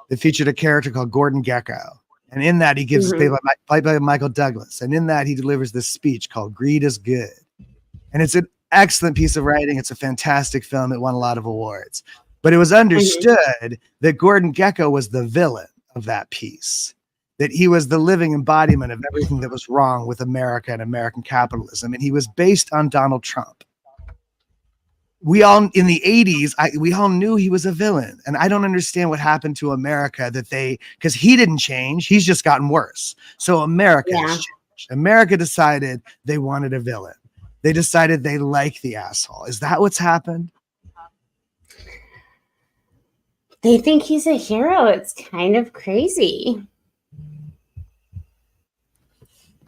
that featured a character called Gordon Gekko, and in that he gives played by Michael Douglas, and in that he delivers this speech called "Greed is Good," and it's an excellent piece of writing. It's a fantastic film. It won a lot of awards, but it was understood that Gordon Gekko was the villain of that piece. That he was the living embodiment of everything that was wrong with America and American capitalism. And he was based on Donald Trump. We all, in the 80s, we all knew he was a villain. And I don't understand what happened to America because he didn't change. He's just gotten worse. So America has changed. America decided they wanted a villain. They decided they like the asshole. Is that what's happened? They think he's a hero. It's kind of crazy.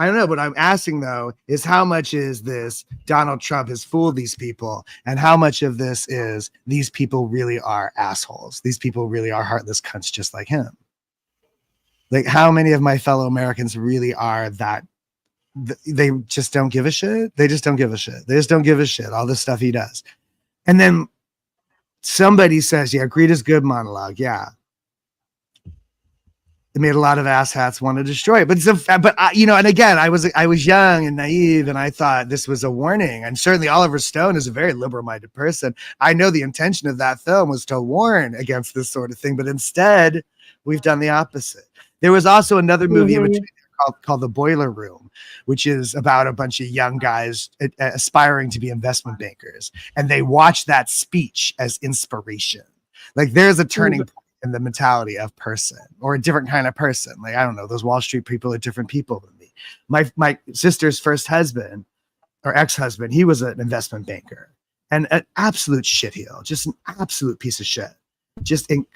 I don't know, but I'm asking though, is how much is this Donald Trump has fooled these people, and how much of this is these people really are assholes? These people really are heartless cunts just like him. Like how many of my fellow Americans really are that they just don't give a shit? They just don't give a shit. They just don't give a shit. All the stuff he does. And then somebody says, yeah, greed is good monologue. Yeah. It made a lot of asshats want to destroy it, but and again, I was young and naive, and I thought this was a warning. And certainly, Oliver Stone is a very liberal-minded person. I know the intention of that film was to warn against this sort of thing, but instead, we've done the opposite. There was also another movie in between called The Boiler Room, which is about a bunch of young guys aspiring to be investment bankers, and they watch that speech as inspiration. Like there's a turning point in the mentality of person, or a different kind of person. Like, I don't know, those Wall Street people are different people than me. My sister's first husband or ex-husband, he was an investment banker and an absolute shitheel, just an absolute piece of shit. just in,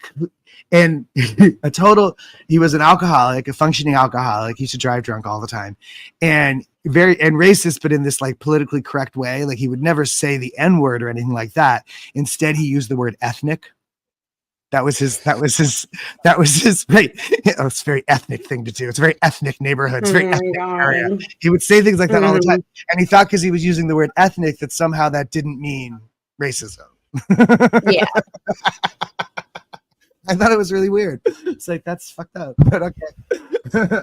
and he was an alcoholic, a functioning alcoholic. He used to drive drunk all the time, and racist, but in this like politically correct way. Like he would never say the N-word or anything like that. Instead, he used the word ethnic. That was his right. It's a very ethnic thing to do. It's a very ethnic neighborhood. It's a very ethnic area. He would say things like that all the time. And he thought because he was using the word ethnic that somehow that didn't mean racism. Yeah. I thought it was really weird. It's like, that's fucked up, but okay.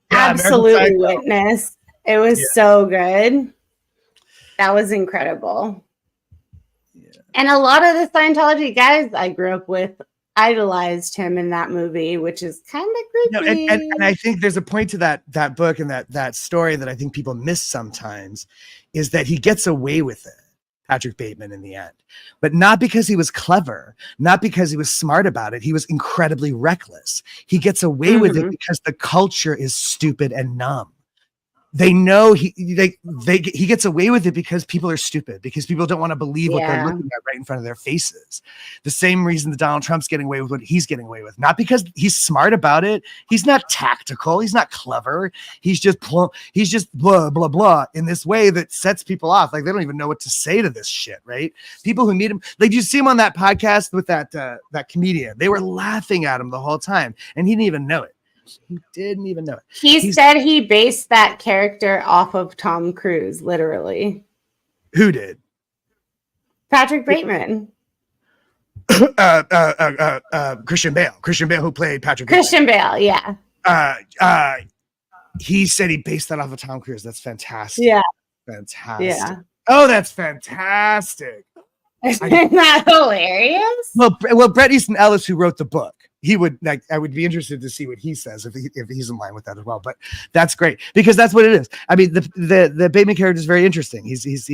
Absolutely Witness. It was so good. That was incredible. And a lot of the Scientology guys I grew up with idolized him in that movie, which is kind of creepy. And I think there's a point to that book and that story that I think people miss sometimes, is that he gets away with it, Patrick Bateman, in the end. But not because he was clever, not because he was smart about it. He was incredibly reckless. He gets away with it because the culture is stupid and numb. They know he gets away with it because people are stupid, because people don't want to believe what they're looking at right in front of their faces. The same reason that Donald Trump's getting away with what he's getting away with, not because he's smart about it. He's not tactical. He's not clever. He's just blah, blah, blah in this way that sets people off. Like they don't even know what to say to this shit, right? People who meet him, like you see him on that podcast with that comedian, they were laughing at him the whole time and he didn't even know it. He didn't even know it. He said he based that character off of Tom Cruise, literally. Who did? Patrick Bateman. Christian Bale. Christian Bale, who played Patrick Christian Bale, yeah. He said he based that off of Tom Cruise. That's fantastic. Yeah. Fantastic. Yeah. Oh, that's fantastic. Isn't that hilarious? Well, Bret Easton Ellis, who wrote the book, he would like. I would be interested to see what he says if he's in line with that as well. But that's great because that's what it is. I mean, the Bateman character is very interesting. He's because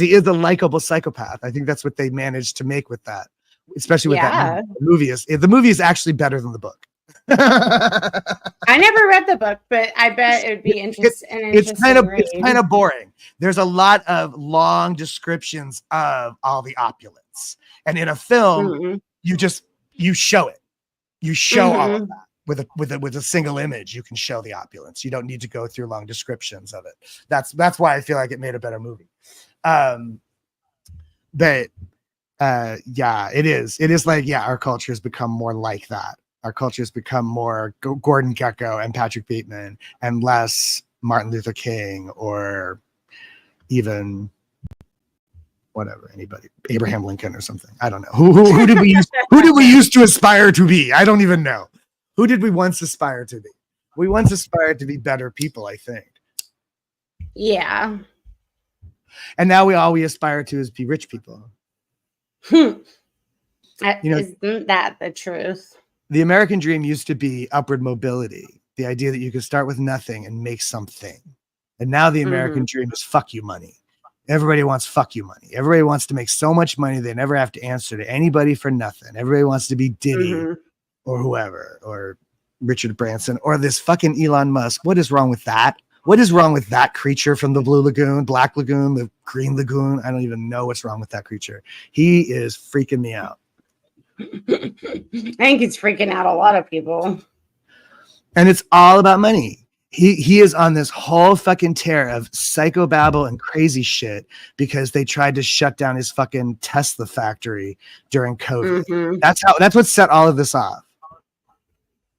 he is a likable psychopath. I think that's what they managed to make with that, especially with that movie. The movie is actually better than the book. I never read the book, but I bet it would be interesting. It's kind of boring. There's a lot of long descriptions of all the opulence, and in a film, you show it. You show all of that with a single image. You can show the opulence. You don't need to go through long descriptions of it. That's why I feel like it made a better movie. But it is like our culture has become more like that. Our culture has become more Gordon Gekko and Patrick Bateman and less Martin Luther King or even whatever, anybody, Abraham Lincoln or something. I don't know. Who did we used to aspire to be? I don't even know. Who did we once aspire to be? We once aspired to be better people, I think. Yeah. And now all we aspire to is be rich people. Isn't that the truth? The American dream used to be upward mobility, the idea that you could start with nothing and make something. And now the American dream is fuck you money. Everybody wants fuck you money. Everybody wants to make so much money they never have to answer to anybody for nothing. Everybody wants to be Diddy or whoever, or Richard Branson, or this fucking Elon Musk. What is wrong with that? What is wrong with that creature from the Blue Lagoon, Black Lagoon, the Green Lagoon? I don't even know what's wrong with that creature. He is freaking me out. I think it's freaking out a lot of people. And it's all about money. He is on this whole fucking tear of psychobabble and crazy shit because they tried to shut down his fucking Tesla factory during COVID. That's what set all of this off.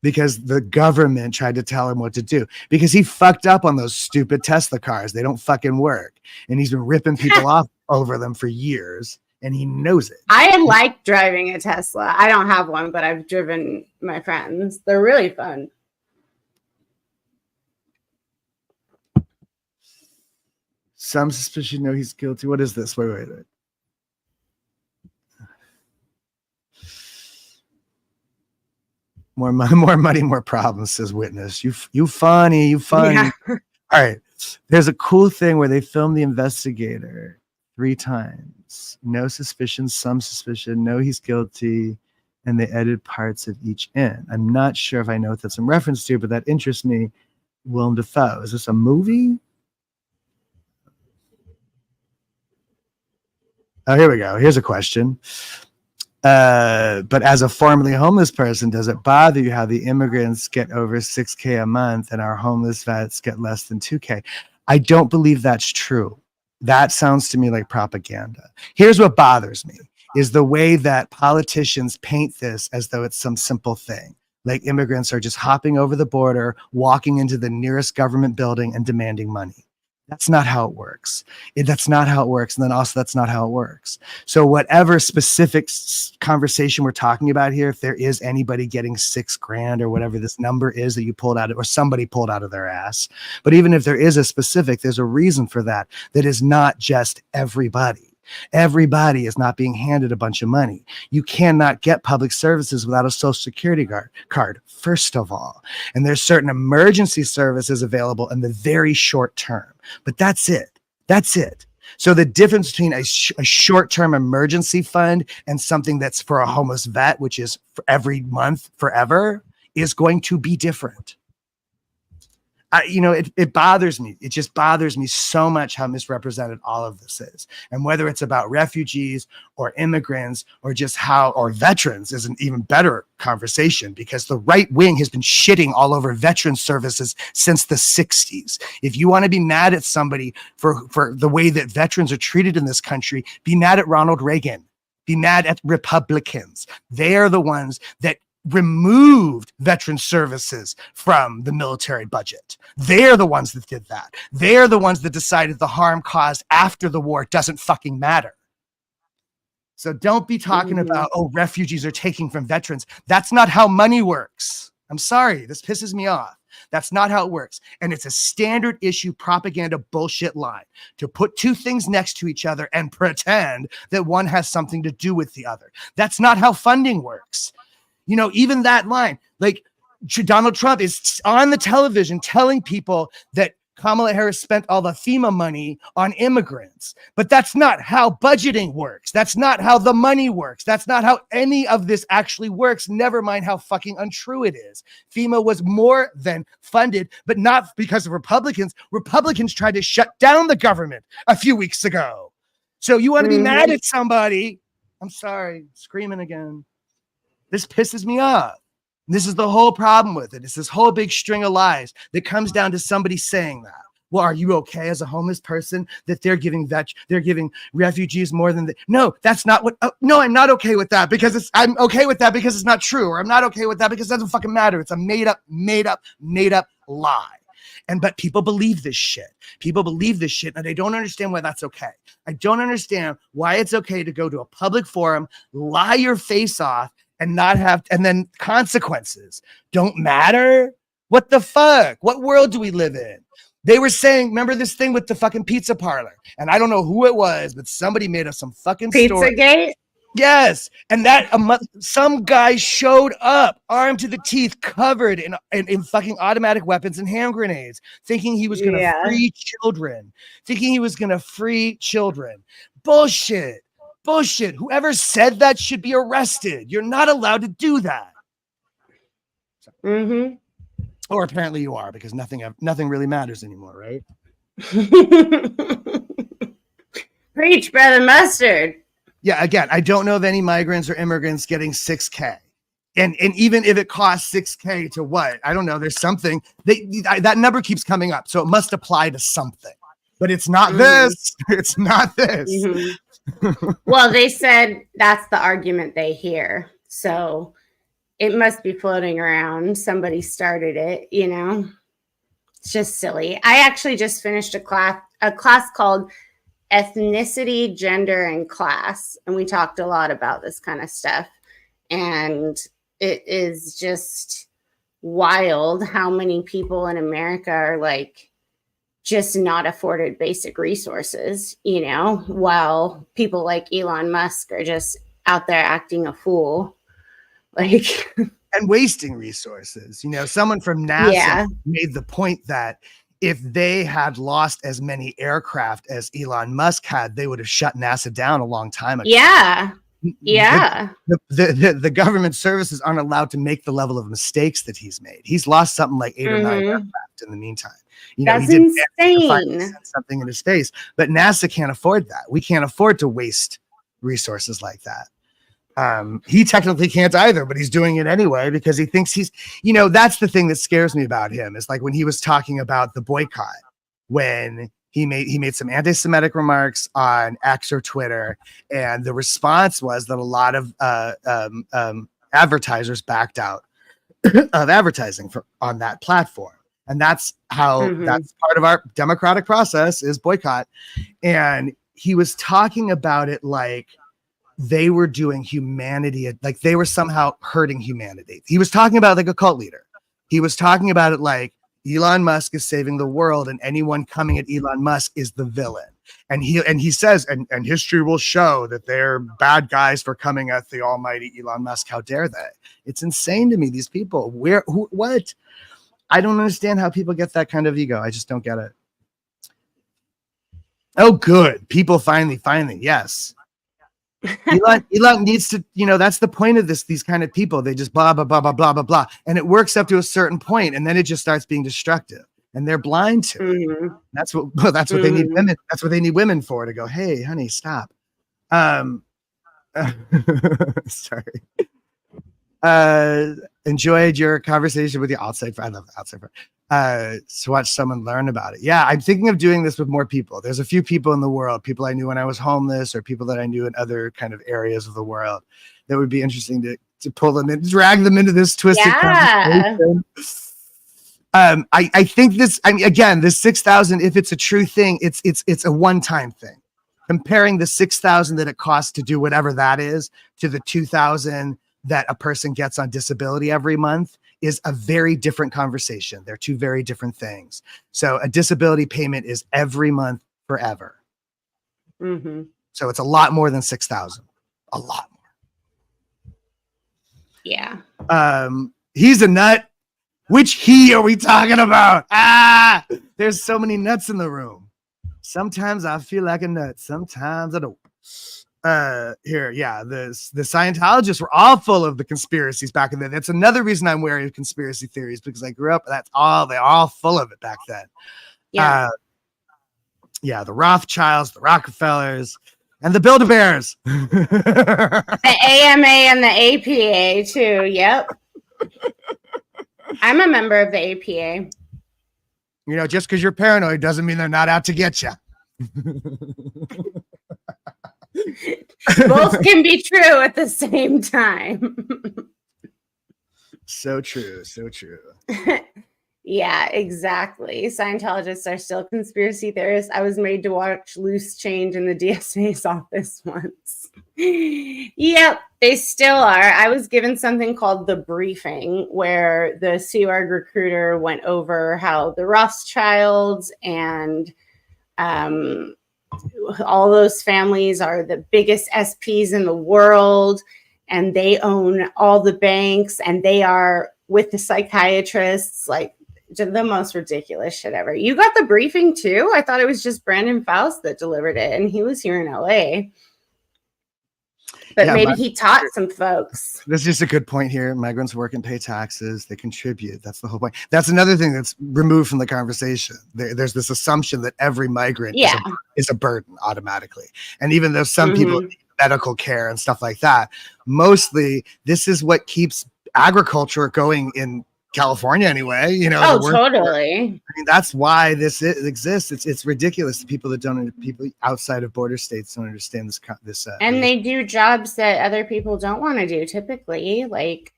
Because the government tried to tell him what to do. Because he fucked up on those stupid Tesla cars. They don't fucking work. And he's been ripping people off over them for years. And he knows it. I like driving a Tesla. I don't have one, but I've driven my friends. They're really fun. Some suspicion know he's guilty. What is this? Wait. More money, more problems, says witness. You funny. Yeah. All right. There's a cool thing where they filmed the investigator 3 times. No suspicion, some suspicion, no, he's guilty. And they edited parts of each in. I'm not sure if I know what that's in reference to, but that interests me. Willem Dafoe. Is this a movie? Oh, here we go. Here's a question. But as a formerly homeless person, does it bother you how the immigrants get over $6K a month and our homeless vets get less than $2K? I don't believe that's true. That sounds to me like propaganda. Here's what bothers me is the way that politicians paint this as though it's some simple thing. Like immigrants are just hopping over the border, walking into the nearest government building and demanding money. That's not how it works. That's not how it works. And then also that's not how it works. So whatever specific conversation we're talking about here, if there is anybody getting $6,000 or whatever this number is that you pulled out or somebody pulled out of their ass. But even if there is a specific, there's a reason for that. That is not just everybody. Everybody is not being handed a bunch of money. You cannot get public services without a social security card, first of all. And there's certain emergency services available in the very short term. But that's it. That's it. So the difference between a short-term emergency fund and something that's for a homeless vet, which is for every month forever, is going to be different. It bothers me. It just bothers me so much how misrepresented all of this is. And whether it's about refugees or immigrants or just or veterans is an even better conversation, because the right wing has been shitting all over veteran services since the 60s. If you want to be mad at somebody for the way that veterans are treated in this country, be mad at Ronald Reagan. Be mad at Republicans. They are the ones that removed veteran services from the military budget. They're the ones that did that. They're the ones that decided the harm caused after the war doesn't fucking matter. So don't be talking about, refugees are taking from veterans. That's not how money works. I'm sorry. This pisses me off. That's not how it works. And it's a standard issue propaganda bullshit lie to put two things next to each other and pretend that one has something to do with the other. That's not how funding works. Even that line, like Donald Trump is on the television telling people that Kamala Harris spent all the FEMA money on immigrants, but that's not how budgeting works. That's not how the money works. That's not how any of this actually works. Never mind how fucking untrue it is. FEMA was more than funded, but not because of Republicans. Republicans tried to shut down the government a few weeks ago. So you want to be mad at somebody? I'm sorry, screaming again. This pisses me off. This is the whole problem with it. It's this whole big string of lies that comes down to somebody saying that. Well, are you okay as a homeless person that they're giving refugees more than no, that's not what. No, I'm not okay with that because I'm okay with that because it's not true, or I'm not okay with that because it doesn't fucking matter. It's a made up lie. But people believe this shit. People believe this shit, and I don't understand why that's okay. I don't understand why it's okay to go to a public forum, lie your face off, and then consequences don't matter. What the fuck? What world do we live in? They were saying, remember this thing with the fucking pizza parlor? And I don't know who it was, but somebody made up some fucking story. Pizzagate? Yes. And that some guy showed up armed to the teeth, covered in fucking automatic weapons and hand grenades, thinking he was going to free children. Bullshit. Whoever said that should be arrested. You're not allowed to do that. Or apparently you are, because nothing really matters anymore, right? Preach, brother Mustard. Yeah, again, I don't know of any migrants or immigrants getting $6K. And even if it costs $6K to what? I don't know. There's something. That number keeps coming up. So it must apply to something. But it's not this. It's not this. Well, they said that's the argument they hear. So it must be floating around. Somebody started it, It's just silly. I actually just finished a class called Ethnicity, Gender, and Class. And we talked a lot about this kind of stuff. And it is just wild how many people in America are just not afforded basic resources, while people like Elon Musk are just out there acting a fool. And wasting resources. Someone from NASA made the point that if they had lost as many aircraft as Elon Musk had, they would have shut NASA down a long time ago. Yeah. The government services aren't allowed to make the level of mistakes that he's made. He's lost something like 8 or 9 aircraft in the meantime. That's he did insane. something in his face, but NASA can't afford that. We can't afford to waste resources like that. He technically can't either, but he's doing it anyway because he thinks he's, that's the thing that scares me about him. Is like when he was talking about the boycott, when he made some anti-Semitic remarks on X or Twitter, and the response was that a lot of advertisers backed out of advertising on that platform. And that's how that's part of our democratic process is boycott. And he was talking about it like they were doing humanity, like they were somehow hurting humanity. He was talking about like a cult leader. He was talking about it like Elon Musk is saving the world and anyone coming at Elon Musk is the villain. And he says, and history will show that they're bad guys for coming at the almighty Elon Musk. How dare they? It's insane to me. These people, what? I don't understand how people get that kind of ego. I just don't get it. Oh, good. People finally. Yes. Elon needs to, that's the point of these kind of people. They just blah, blah, blah, blah, blah, blah, blah. And it works up to a certain point, and then it just starts being destructive. And they're blind to it. That's what they need women. That's what they need women for, to go, hey, honey, stop. Sorry. Enjoyed your conversation with the outside friend. I love the outside friend. To watch someone learn about it. Yeah, I'm thinking of doing this with more people. There's a few people in the world, people I knew when I was homeless, or people that I knew in other kind of areas of the world, that would be interesting to pull them in, drag them into this twisted conversation. I think this, again, this 6,000, if it's a true thing, it's a one-time thing. Comparing the 6,000 that it costs to do whatever that is to the 2,000 that a person gets on disability every month is a very different conversation. They're two very different things. So a disability payment is every month forever. So it's a lot more than 6,000. A lot more. Yeah. He's a nut. Which he are we talking about? There's so many nuts in the room. Sometimes I feel like a nut. Sometimes I don't. The Scientologists were all full of the conspiracies back in then. That's another reason I'm wary of conspiracy theories, because I grew up, they're all full of it back then. The Rothschilds, the Rockefellers, and the Build-A-Bears. The AMA and the APA too. Yep. I'm a member of the APA. Just because you're paranoid doesn't mean they're not out to get you. Both can be true at the same time. So true. Yeah, exactly. Scientologists are still conspiracy theorists. I was made to watch Loose Change in the DSA's office once. Yep, they still are. I was given something called the briefing, where the SeaWorld recruiter went over how the Rothschilds and all those families are the biggest SPs in the world, and they own all the banks, and they are with the psychiatrists, like the most ridiculous shit ever. You got the briefing too? I thought it was just Brandon Faust that delivered it, and he was here in LA. But maybe he taught some folks. This is just a good point here. Migrants work and pay taxes. They contribute. That's the whole point. That's another thing that's removed from the conversation. There's this assumption that every migrant is a burden automatically. And even though some people need medical care and stuff like that, mostly this is what keeps agriculture going in California anyway. Totally. That's why this exists. It's ridiculous. People outside of border states don't understand this. And they do jobs that other people don't want to do typically, like.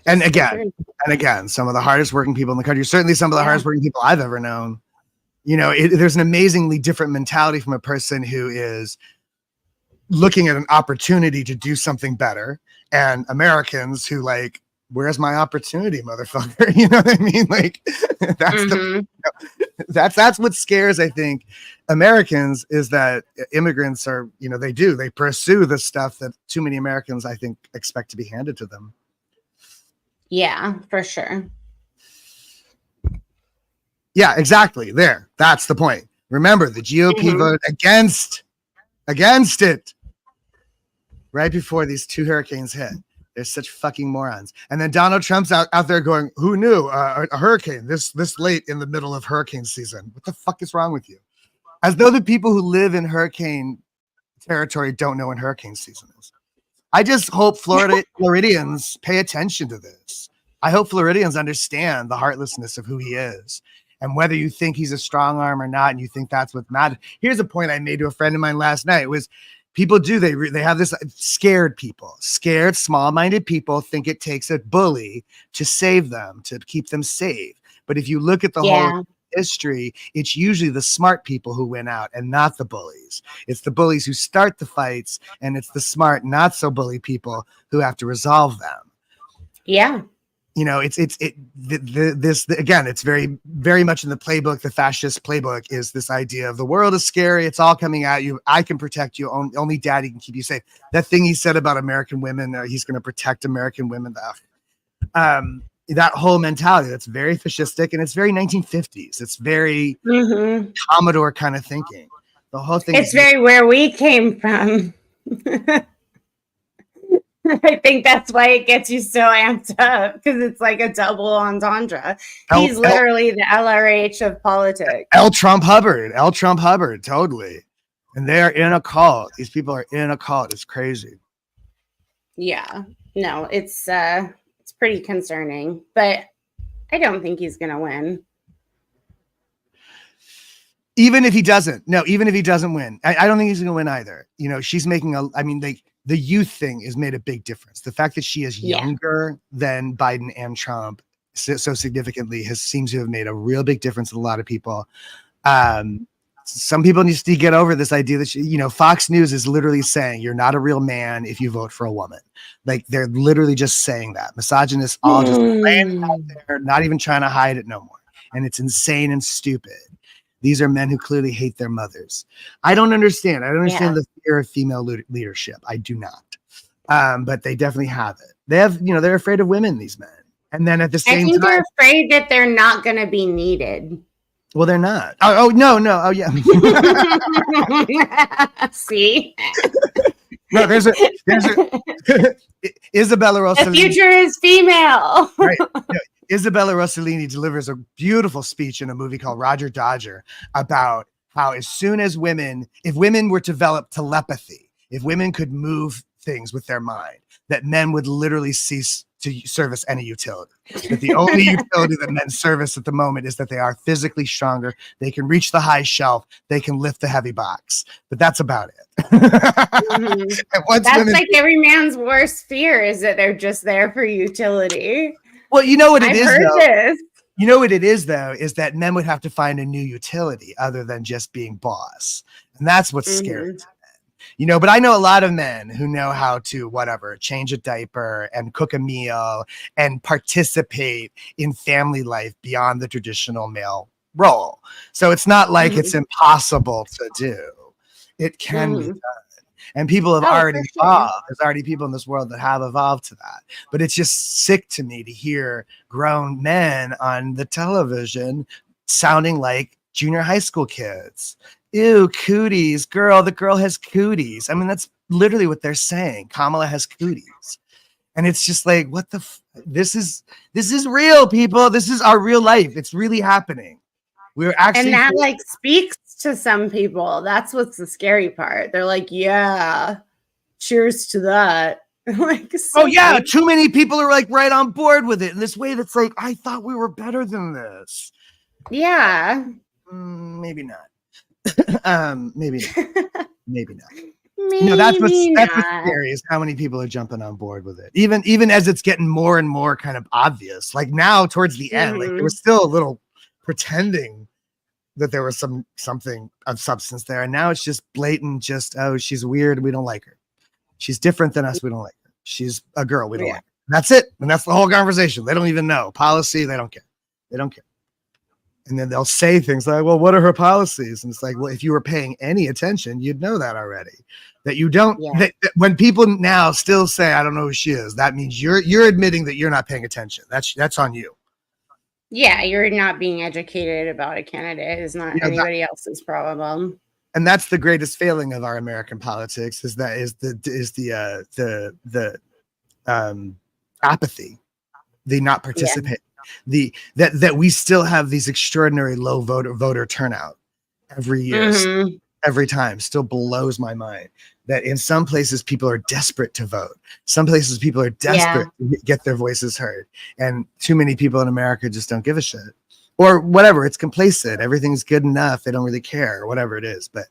And again, some of the hardest working people in the country, certainly some of the hardest working people I've ever known. There's an amazingly different mentality from a person who is looking at an opportunity to do something better, and Americans who like, where's my opportunity, motherfucker? You know what I mean? Like that's what scares, I think, Americans, is that immigrants are, they pursue the stuff that too many Americans, I think, expect to be handed to them. Yeah, for sure. Yeah, exactly. That's the point. Remember, the GOP voted against it right before these two hurricanes hit. They're such fucking morons. And then Donald Trump's out there going, who knew a hurricane this late in the middle of hurricane season? What the fuck is wrong with you? As though the people who live in hurricane territory don't know when hurricane season is. I just hope Floridians pay attention to this. I hope Floridians understand the heartlessness of who he is. And whether you think he's a strong arm or not, and you think that's what matters. Here's a point I made to a friend of mine last night was people do, they have this scared people, scared, small-minded people think it takes a bully to save them, to keep them safe. But if you look at the whole history, it's usually the smart people who win out and not the bullies. It's the bullies who start the fights, and it's the smart, not so bully people who have to resolve them. Yeah. You know, it's again, it's very, very much in the playbook. The fascist playbook is this idea of the world is scary. It's all coming at you. I can protect you. Only daddy can keep you safe. That thing he said about American women, he's going to protect American women. That whole mentality, that's very fascistic, and it's very 1950s. It's very Commodore kind of thinking. The whole thing. It's very where we came from. I think that's why it gets you so amped up, because it's like a double entendre. He's literally the LRH of politics. L. Trump Hubbard, totally. And they're in a cult. These people are in a cult. It's crazy. Yeah. No, it's pretty concerning, but I don't think he's going to win. Even if he doesn't win, I don't think he's going to win either. You know, she's making the youth thing has made a big difference. The fact that she is younger than Biden and Trump so significantly seems to have made a real big difference with a lot of people. Some people need to get over this idea that, Fox News is literally saying you're not a real man if you vote for a woman. Like, they're literally just saying that. Misogynists all just laying out there, not even trying to hide it no more. And it's insane and stupid. These are men who clearly hate their mothers. I don't understand. The fear of female leadership. I do not. But they definitely have it. They have, they're afraid of women, these men. And then at the same time, they're afraid that they're not going to be needed. Well, they're not. Oh, no. Oh, yeah. See? No, there's a Isabella Rossellini. The future is female. Right. Yeah. Isabella Rossellini delivers a beautiful speech in a movie called Roger Dodger about how as soon as if women were to develop telepathy, if women could move things with their mind, that men would literally cease to service any utility. That the only utility that men service at the moment is that they are physically stronger. They can reach the high shelf. They can lift the heavy box. But that's about it. That's like every man's worst fear, is that they're just there for utility. Well, you know what it is, though? This. You know what it is, though, is that men would have to find a new utility other than just being boss. And that's what's scary to men. But I know a lot of men who know how to, change a diaper and cook a meal and participate in family life beyond the traditional male role. So it's not like it's impossible to do. It can be done. And people have already evolved. There's already people in this world that have evolved to that. But it's just sick to me to hear grown men on the television sounding like junior high school kids. Ew, cooties, girl. The girl has cooties. I mean, that's literally what they're saying. Kamala has cooties. And it's just like, what the this is real, people. This is our real life. It's really happening. We're actually, and that speaks to some people. That's what's the scary part. They're like, yeah, cheers to that. Too many people are like right on board with it in this way that's like, I thought we were better than this. Yeah. Maybe not. Maybe not. That's what's scary, is how many people are jumping on board with it. Even as it's getting more and more kind of obvious. Like now towards the end, like there was still a little pretending that there was something of substance there, and now it's just blatant, she's weird, we don't like her. She's different than us, we don't like her. She's a girl, we don't like her. That's it. And that's the whole conversation. They don't even know policy. They don't care. And then they'll say things like, well, what are her policies? And it's like, well, if you were paying any attention, you'd know that already. That you don't, that when people now still say, I don't know who she is, that means you're admitting that you're not paying attention. That's on you. Yeah, you're not being educated about a candidate. It's not anybody else's problem. And that's the greatest failing of our American politics, is the apathy, the not participate, that we still have these extraordinary low voter turnout every year. every time. Still blows my mind that in some places people are desperate to vote. Some places people are desperate to get their voices heard. And too many people in America just don't give a shit. Or whatever, it's complacent. Everything's good enough. They don't really care, or whatever it is. But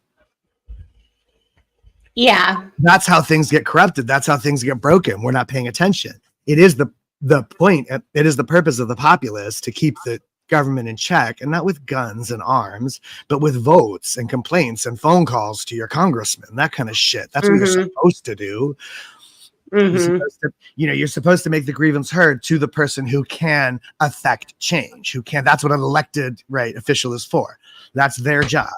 yeah, that's how things get corrupted. That's how things get broken. We're not paying attention. It is the point. It is the purpose of the populace to keep the government in check, and not with guns and arms, but with votes and complaints and phone calls to your congressman, that kind of shit. That's what you're supposed to do. You're supposed to make the grievance heard to the person who can affect change, who can. That's what an elected official is for. That's their job.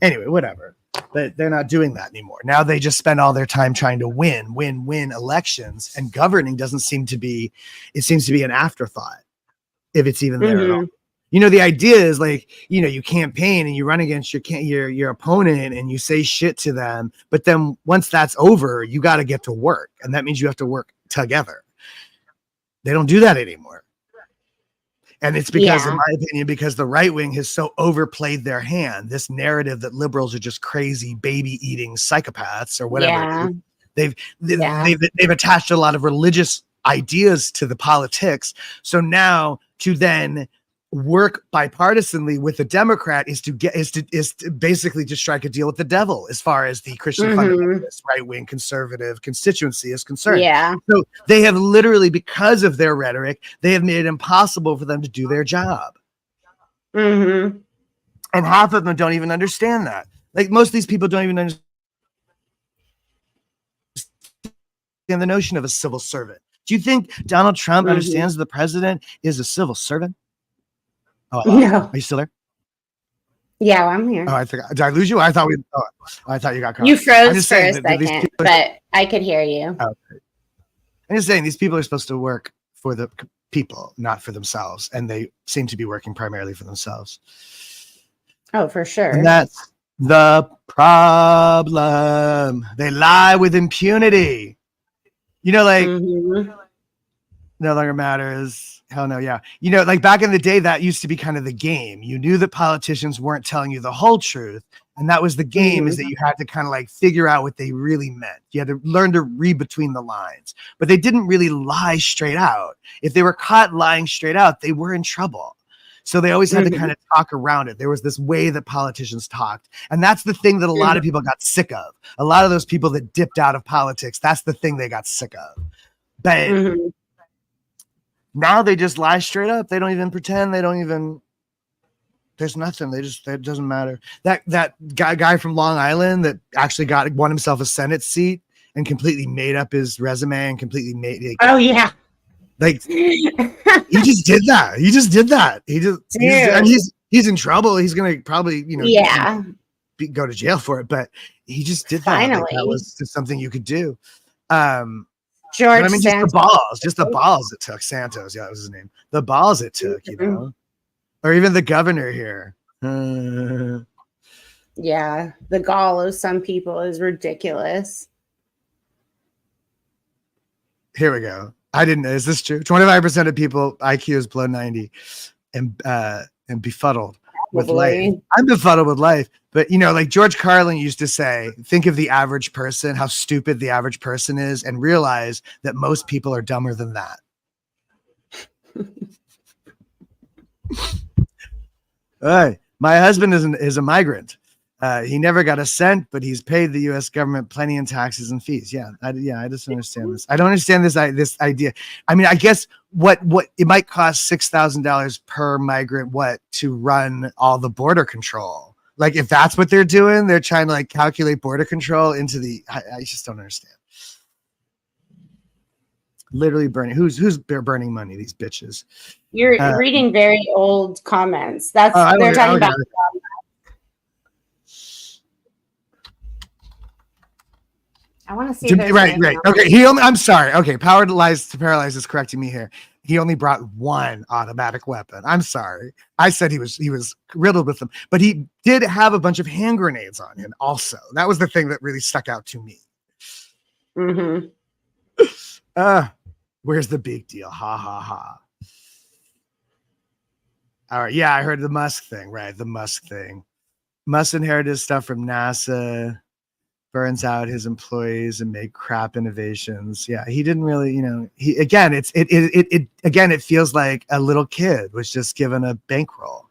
Anyway, whatever. But they're not doing that anymore. Now they just spend all their time trying to win elections, and governing doesn't seem to be. It seems to be an afterthought, if it's even there at all. The idea is you campaign and you run against your opponent and you say shit to them. But then once that's over, you got to get to work. And that means you have to work together. They don't do that anymore. And it's because, in my opinion, because the right wing has so overplayed their hand, this narrative that liberals are just crazy baby eating psychopaths or whatever. They've attached a lot of religious ideas to the politics. So now to then work bipartisanly with the Democrat is to basically to strike a deal with the devil as far as the Christian fundamentalist right-wing conservative constituency is concerned. So they have literally, because of their rhetoric, they have made it impossible for them to do their job. And half of them don't even understand that. Most of these people don't even understand the notion of a civil servant. Do you think Donald Trump understands the president is a civil servant? Oh, no. Are you still there? Yeah, I'm here. Oh, I forgot. Did I lose you? I thought you got caught. You froze for a second, but I could hear you. Okay. I'm just saying these people are supposed to work for the people, not for themselves, and they seem to be working primarily for themselves. Oh, for sure. And that's the problem. They lie with impunity. No longer matters. Hell no, yeah. Back in the day, that used to be kind of the game. You knew that politicians weren't telling you the whole truth. And that was the game, is that you had to kind of figure out what they really meant. You had to learn to read between the lines. But they didn't really lie straight out. If they were caught lying straight out, they were in trouble. So they always had to kind of talk around it. There was this way that politicians talked. And that's the thing that a lot of people got sick of. A lot of those people that dipped out of politics, that's the thing they got sick of. But now they just lie straight up. They don't even pretend. They don't even. There's nothing. It doesn't matter. That guy from Long Island that actually won himself a Senate seat and completely made up his resume and completely made. He just did that. He's in trouble. He's gonna probably go to jail for it. But he just did that. Finally, that was just something you could do. George, just the balls it took. Santos, that was his name. The balls it took, or even the governor here. Yeah, the gall of some people is ridiculous. Here we go. I didn't know. Is this true? 25% of people IQ is below 90 and befuddled with life. I'm befuddled with life. But, George Carlin used to say, think of the average person, how stupid the average person is, and realize that most people are dumber than that. All right. My husband is a migrant. He never got a cent, but he's paid the U.S. government plenty in taxes and fees. I just don't understand this. I don't understand this idea. I mean, I guess what it might cost $6,000 per migrant, to run all the border control. If that's what they're doing, they're trying to calculate border control into the. I just don't understand. Literally burning. Who's burning money? These bitches. You're reading very old comments. They're talking about. I want to see. Right. Okay. I'm sorry. Okay. Power lies to paralyze is correcting me here. He only brought one automatic weapon. I'm sorry. I said he was riddled with them, but he did have a bunch of hand grenades on him also. That was the thing that really stuck out to me. Where's the big deal? Ha ha ha. All right. Yeah, I heard the Musk thing, right? The Musk thing. Must inherit his stuff from NASA, burns out his employees and make crap innovations. Yeah, he didn't really, he again, it feels like a little kid was just given a bankroll.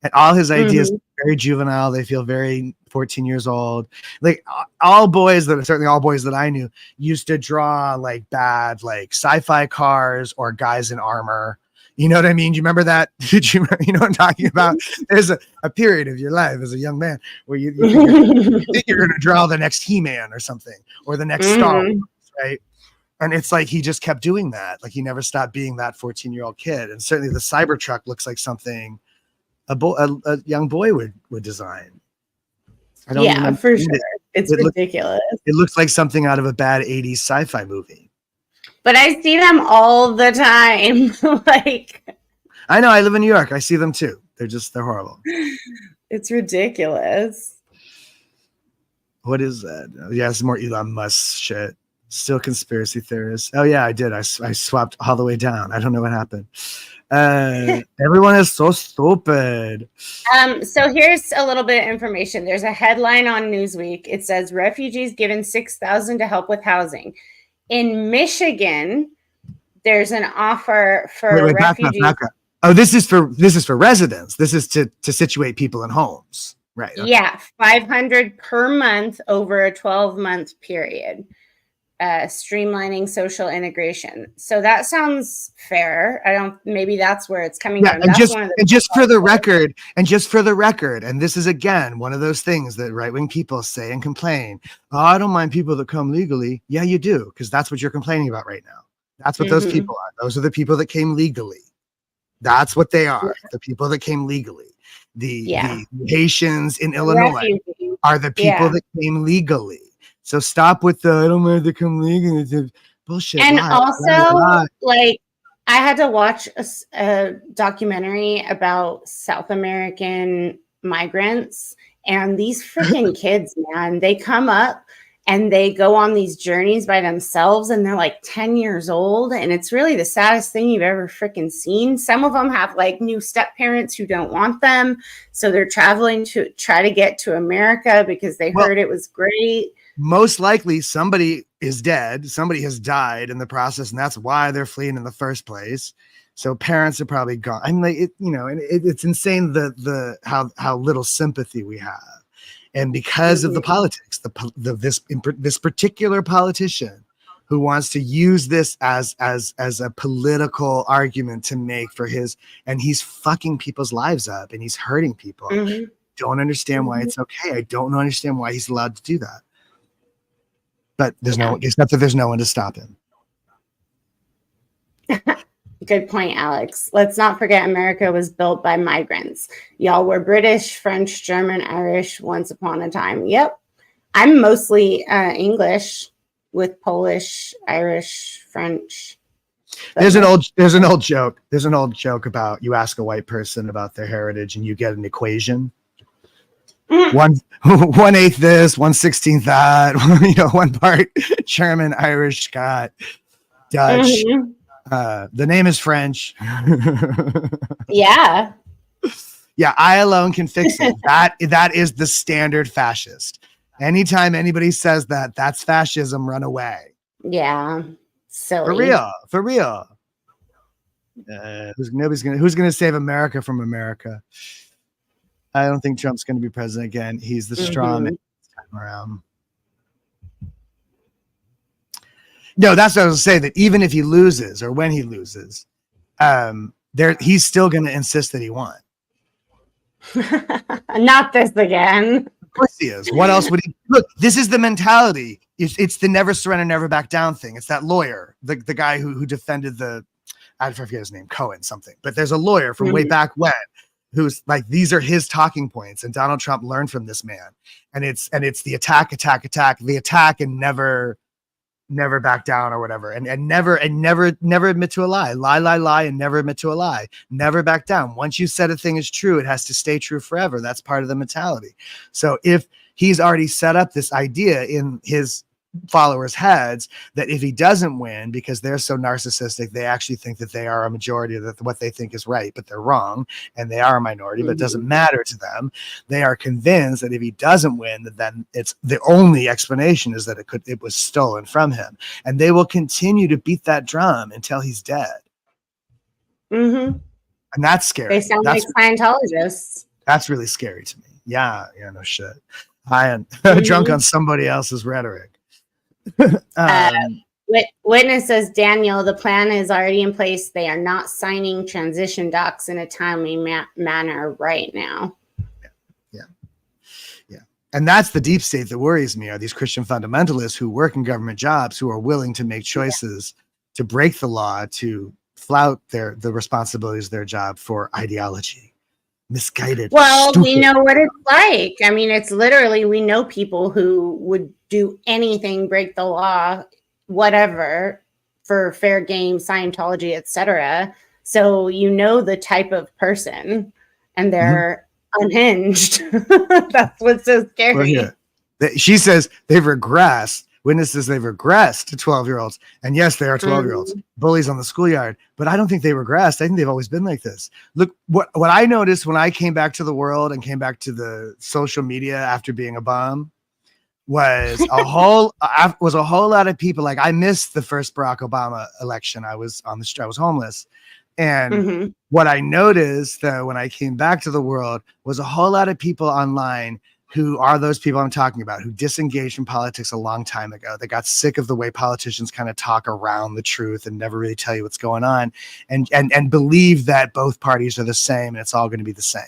And all his ideas are very juvenile. They feel very 14 years old. Like certainly all boys that I knew used to draw like bad, like sci-fi cars or guys in armor. You know what I mean? Do you remember that? You know what I'm talking about? There's a period of your life as a young man where you think you're going to draw the next He-Man or something, or the next Star Wars, right? And it's like he just kept doing that. Like he never stopped being that 14-year-old kid. And certainly the Cybertruck looks like something a young boy would design. Yeah, for sure. It's ridiculous. It looks like something out of a bad 80s sci-fi movie. But I see them all the time. Like, I know, I live in New York. I see them too. They're horrible. It's ridiculous. What is that? Yeah, it's more Elon Musk shit. Still conspiracy theorists. Oh yeah, I did. I swapped all the way down. I don't know what happened. Everyone is so stupid. So here's a little bit of information. There's a headline on Newsweek. It says refugees given $6,000 to help with housing. In Michigan, there's an offer for refugees. Back up. Oh, this is for residents. This is to situate people in homes. Right. Okay. Yeah, $500 per month over a 12-month period. Streamlining social integration. So that sounds fair. Maybe that's where it's coming from. And just for the record, and this is again one of those things that right-wing people say and complain. Oh, I don't mind people that come legally. Yeah, you do, because that's what you're complaining about right now. That's what those people are. Those are the people that came legally. That's what they are. The people that came legally. The Haitians in Illinois are the people that came legally. So stop with the I don't mind to come legal. It's bullshit. And also, like, I had to watch a documentary about South American migrants, and these freaking kids, man, they come up and they go on these journeys by themselves, and they're like 10 years old, and it's really the saddest thing you've ever freaking seen. Some of them have like new step parents who don't want them, so they're traveling to try to get to America because they heard it was great. Most likely somebody is dead. Somebody has died in the process, and that's why they're fleeing in the first place. So parents are probably gone. I mean, like, it's insane how little sympathy we have, and because of the politics, this particular politician who wants to use this as a political argument to make for his, and he's fucking people's lives up, and he's hurting people. Don't understand why it's okay. I don't understand why he's allowed to do that. But there's no one to stop him. Good point, Alex. Let's not forget America was built by migrants. Y'all were British, French, German, Irish once upon a time. Yep. I'm mostly English with Polish, Irish, French. There's an old joke about you ask a white person about their heritage and you get an equation. 1/8 this, 1/16 that, 1 part German, Irish, Scott, Dutch. The name is French. Yeah. Yeah, I alone can fix it. That is the standard fascist. Anytime anybody says that, that's fascism, run away. Yeah. Silly. For real. Who's gonna save America from America? I don't think Trump's going to be president again. He's the straw man this time around. No, that's what I was saying, that even if he loses or when he loses, he's still going to insist that he won. Not this again. Of course he is. What else would he? Look, this is the mentality. It's the never surrender, never back down thing. It's that lawyer, the guy who defended I forget his name, Cohen something. But there's a lawyer from way back when, who's like, these are his talking points, and Donald Trump learned from this man, and it's the attack, the attack, and never back down or whatever, and never admit to a lie, and never admit to a lie, never back down. Once you said a thing is true, it has to stay true forever. That's part of the mentality. So if he's already set up this idea in his followers' heads that if he doesn't win, because they're so narcissistic, they actually think that they are a majority of what they think is right, but they're wrong, and they are a minority, but it doesn't matter to them. They are convinced that if he doesn't win, then it's the only explanation is that it was stolen from him, and they will continue to beat that drum until he's dead. And that's scary. They sound like Scientologists. That's really scary to me. Yeah, no shit. I am drunk on somebody else's rhetoric. Witness says, Daniel, the plan is already in place. They are not signing transition docs in a timely manner right now. Yeah. And that's the deep state that worries me, are these Christian fundamentalists who work in government jobs, who are willing to make choices to break the law, to flout the responsibilities of their job for ideology. Misguided. Well, stupid. We know what it's like. I mean, it's literally, we know people who would do anything, break the law, whatever, for fair game, Scientology, etc. So you know the type of person, and they're unhinged. That's what's so scary. Well, yeah. She says they've regressed. Witnesses they've regressed to 12-year-olds. And yes, they are 12-year-olds, bullies on the schoolyard. But I don't think they regressed. I think they've always been like this. Look, what I noticed when I came back to the world and came back to the social media after being a bum was a whole lot of people. Like, I missed the first Barack Obama election. I was I was homeless. And what I noticed, though, when I came back to the world was a whole lot of people online who are those people I'm talking about, who disengaged from politics a long time ago. They got sick of the way politicians kind of talk around the truth and never really tell you what's going on, and believe that both parties are the same and it's all going to be the same.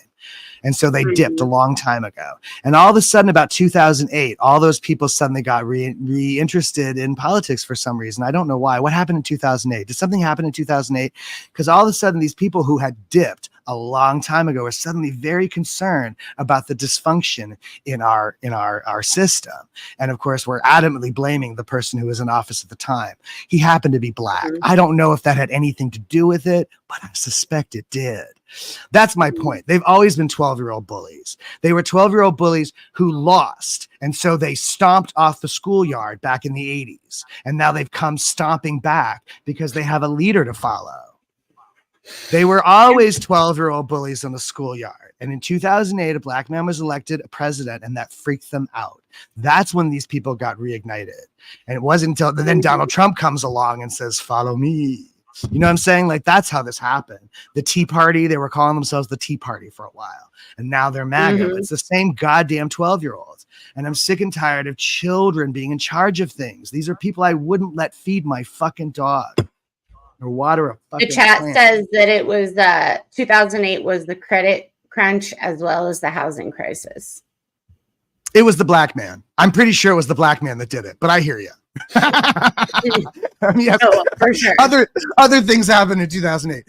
And so they dipped a long time ago. And all of a sudden, about 2008, all those people suddenly got re-interested in politics for some reason. I don't know why. What happened in 2008? Did something happen in 2008? Because all of a sudden, these people who had dipped a long time ago are suddenly very concerned about the dysfunction in our system. And of course, we're adamantly blaming the person who was in office at the time. He happened to be black. I don't know if that had anything to do with it, but I suspect it did. That's my point. They've always been 12-year-old bullies. They were 12-year-old bullies who lost. And so they stomped off the schoolyard back in the 80s. And now they've come stomping back because they have a leader to follow. They were always 12-year-old bullies in the schoolyard. And in 2008, a black man was elected president, and that freaked them out. That's when these people got reignited. And it wasn't until then Donald Trump comes along and says, follow me. You know what I'm saying? Like, that's how this happened. The Tea Party, they were calling themselves the Tea Party for a while. And now they're MAGA. It's the same goddamn 12-year-olds. And I'm sick and tired of children being in charge of things. These are people I wouldn't let feed my fucking dog or water a fucking The chat plant. says that it was 2008 was the credit crunch as well as the housing crisis. It was the black man. I'm pretty sure it was the black man that did it, but I hear you. I mean, yes, for sure. Other things happened in 2008.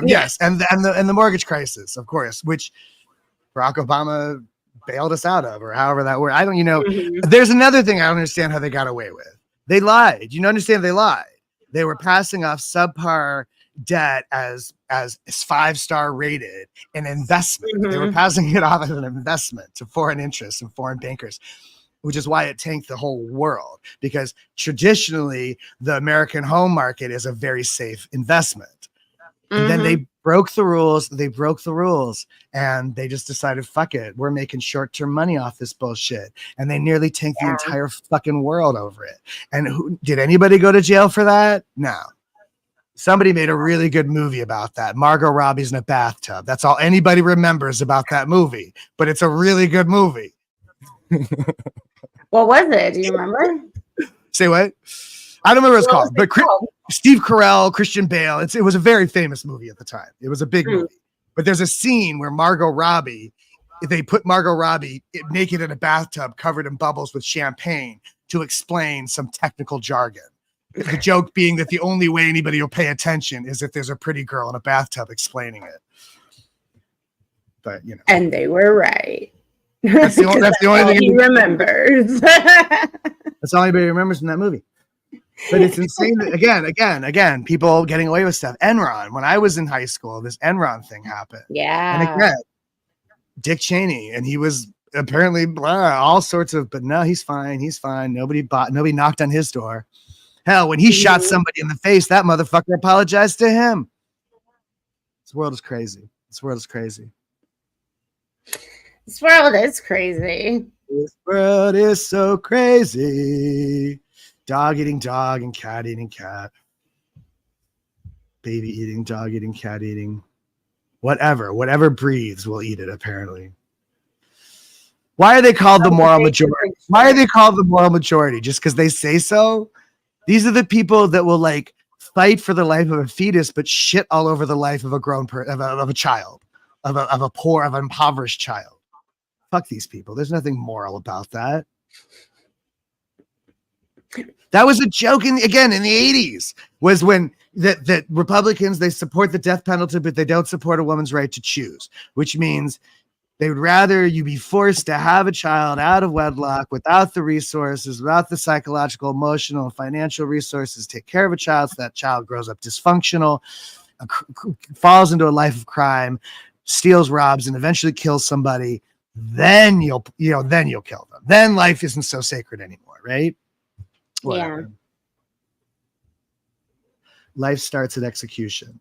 Yes, and the mortgage crisis, of course, which Barack Obama bailed us out of, or however that word. I don't, There's another thing I don't understand how they got away with. They lied. You understand? They lied. They were passing off subpar debt as 5-star rated an investment. They were passing it off as an investment to foreign interests and foreign bankers, which is why it tanked the whole world, because traditionally the American home market is a very safe investment. And then they broke the rules. And they just decided, fuck it. We're making short-term money off this bullshit. And they nearly tanked the entire fucking world over it. And did anybody go to jail for that? No. Somebody made a really good movie about that. Margot Robbie's in a bathtub. That's all anybody remembers about that movie. But it's a really good movie. What was it? Do you remember? Say what? I don't remember what it's called. But Steve Carell, Christian Bale. It was a very famous movie at the time. It was a big movie. But there's a scene where they put Margot Robbie naked in a bathtub covered in bubbles with champagne to explain some technical jargon. The joke being that the only way anybody will pay attention is if there's a pretty girl in a bathtub explaining it. But, And they were right. That's the only thing he remembers. That's all anybody remembers from that movie. But it's insane that, again, people getting away with stuff. Enron, when I was in high school, this Enron thing happened. Yeah. And again, Dick Cheney, and he was apparently all sorts of, but no, he's fine. He's fine. Nobody knocked on his door. Hell, when he shot somebody in the face, that motherfucker apologized to him. This world is crazy. This world is crazy. This world is crazy. This world is so crazy. Dog eating dog and cat eating cat. Baby eating, dog eating, cat eating. Whatever breathes will eat it, apparently. Why are they called the moral majority? Why are they called the moral majority? Just because they say so? These are the people that will like fight for the life of a fetus, but shit all over the life of a grown person, of a child, of a poor, of an impoverished child. Fuck these people. There's nothing moral about that. That was a joke again in the 80s, was when that Republicans, they support the death penalty, but they don't support a woman's right to choose, which means they would rather you be forced to have a child out of wedlock without the resources, without the psychological, emotional, and financial resources, take care of a child, so that child grows up dysfunctional, falls into a life of crime, steals, robs, and eventually kills somebody. Then you'll kill them. Then life isn't so sacred anymore, right? Whatever. Yeah. Life starts at execution.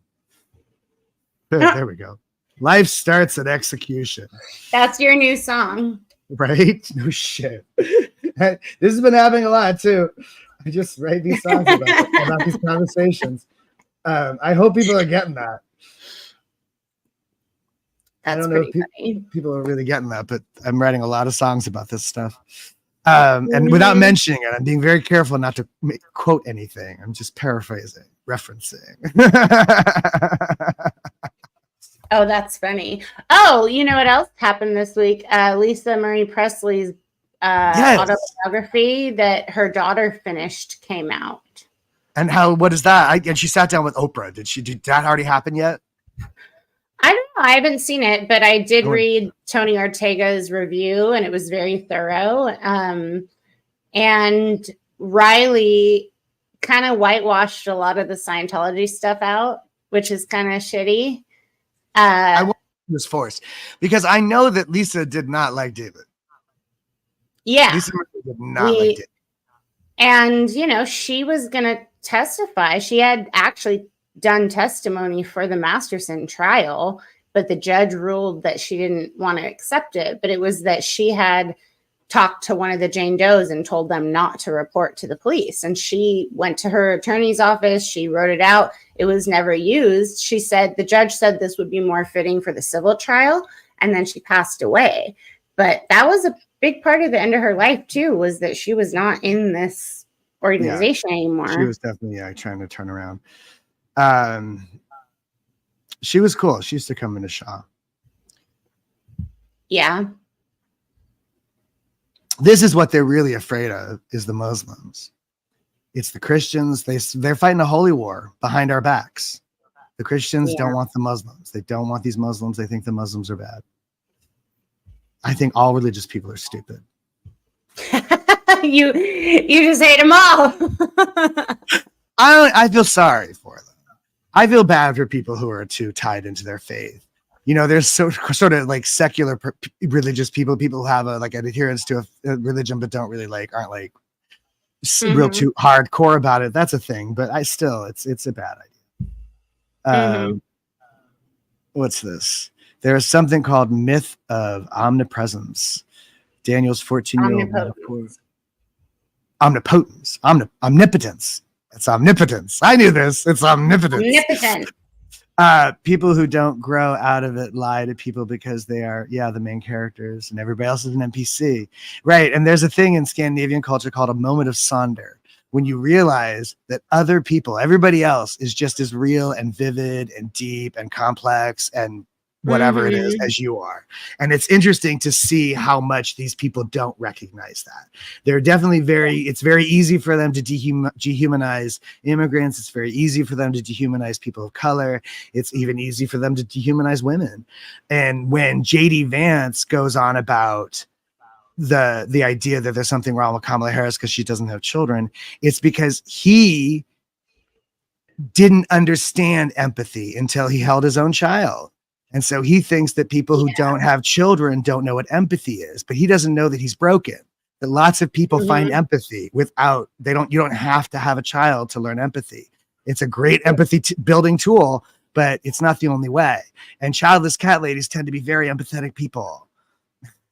There we go. Life starts at execution. That's your new song. Right? No shit. This has been happening a lot too. I just write these songs about these conversations. I hope people are getting that. That's, I don't know if people are really getting that, but I'm writing a lot of songs about this stuff. And without mentioning it, I'm being very careful not to quote anything. I'm just paraphrasing, referencing. Oh, that's funny. Oh, you know what else happened this week? Lisa Marie Presley's autobiography that her daughter finished came out. And what is that? And she sat down with Oprah. Did that already happen yet? I don't know. I haven't seen it, but I did read Tony Ortega's review, and it was very thorough. And Riley kind of whitewashed a lot of the Scientology stuff out, which is kind of shitty. I was forced because I know that Lisa did not like David. Yeah. Lisa did not like David. And, she was going to testify. She had actually done testimony for the Masterson trial, but the judge ruled that she didn't want to accept it. But it was that she had talked to one of the Jane Does and told them not to report to the police. And she went to her attorney's office. She wrote it out. It was never used. She said, the judge said this would be more fitting for the civil trial. And then she passed away. But that was a big part of the end of her life too, was that she was not in this organization anymore. She was definitely trying to turn around. She was cool. She used to come into Shaw. Yeah. This is what they're really afraid of, is the Muslims. It's the Christians. They're fighting a holy war behind our backs. The Christians don't want the Muslims. They don't want these Muslims. They think the Muslims are bad. I think all religious people are stupid. You just hate them all. I feel sorry for them. I feel bad for people who are too tied into their faith. There's sort of like secular religious people who have an adherence to a religion, but don't really aren't real too hardcore about it. That's a thing, but it's a bad idea. What's this? There's something called myth of omnipresence. Daniel's 14-year-old omnipotence. Omnipotence. It's omnipotence. I knew this. It's omnipotence. Omnipotent. People who don't grow out of it lie to people because they are, the main characters, and everybody else is an NPC. Right. And there's a thing in Scandinavian culture called a moment of sonder, when you realize that other people, everybody else is just as real and vivid and deep and complex and whatever it is as you are. And it's interesting to see how much these people don't recognize that. They're definitely it's very easy for them to dehumanize immigrants. It's very easy for them to dehumanize people of color. It's even easy for them to dehumanize women. And when JD Vance goes on about the idea that there's something wrong with Kamala Harris because she doesn't have children, it's because he didn't understand empathy until he held his own child. And so he thinks that people who don't have children don't know what empathy is, but he doesn't know that he's broken. That lots of people find empathy without, you don't have to have a child to learn empathy. It's a great empathy building tool, but it's not the only way. And childless cat ladies tend to be very empathetic people.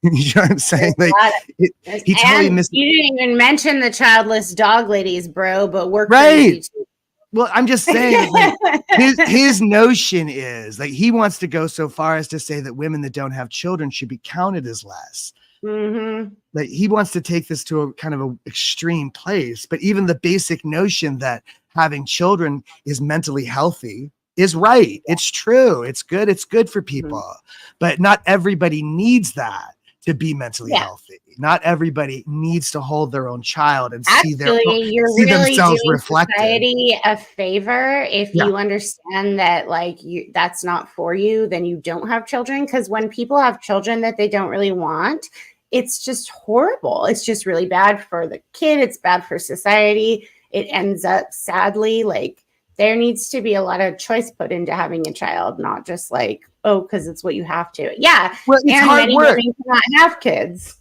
You know what I'm saying? Like, he totally missed. You didn't even mention the childless dog ladies, bro, but we're right. crazy too. Well, I'm just saying, like, his notion is like he wants to go so far as to say that women that don't have children should be counted as less. Like he wants to take this to a kind of an extreme place. But even the basic notion that having children is mentally healthy is right. It's true. It's good. It's good for people. But not everybody needs that to be mentally healthy. Not everybody needs to hold their own child and see themselves reflected. Society a favor if you understand that, like, that's not for you, then you don't have children. Because when people have children that they don't really want, it's just horrible. It's just really bad for the kid. It's bad for society. It ends up sadly, like, there needs to be a lot of choice put into having a child, not just like, oh, because it's what you have to. Yeah. Well, it's and hard many work. women cannot have kids.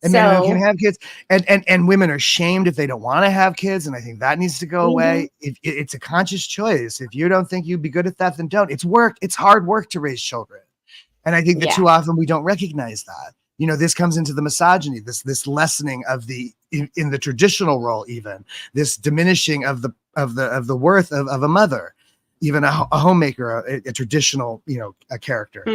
And men can have kids, and women are shamed if they don't want to have kids. And I think that needs to go away. It's a conscious choice. If you don't think you'd be good at that, then don't. It's work. It's hard work to raise children. And I think that too often we don't recognize that. You know, this comes into the misogyny, this lessening of in the traditional role, even this diminishing of the worth of a mother, even a homemaker, a traditional, a character.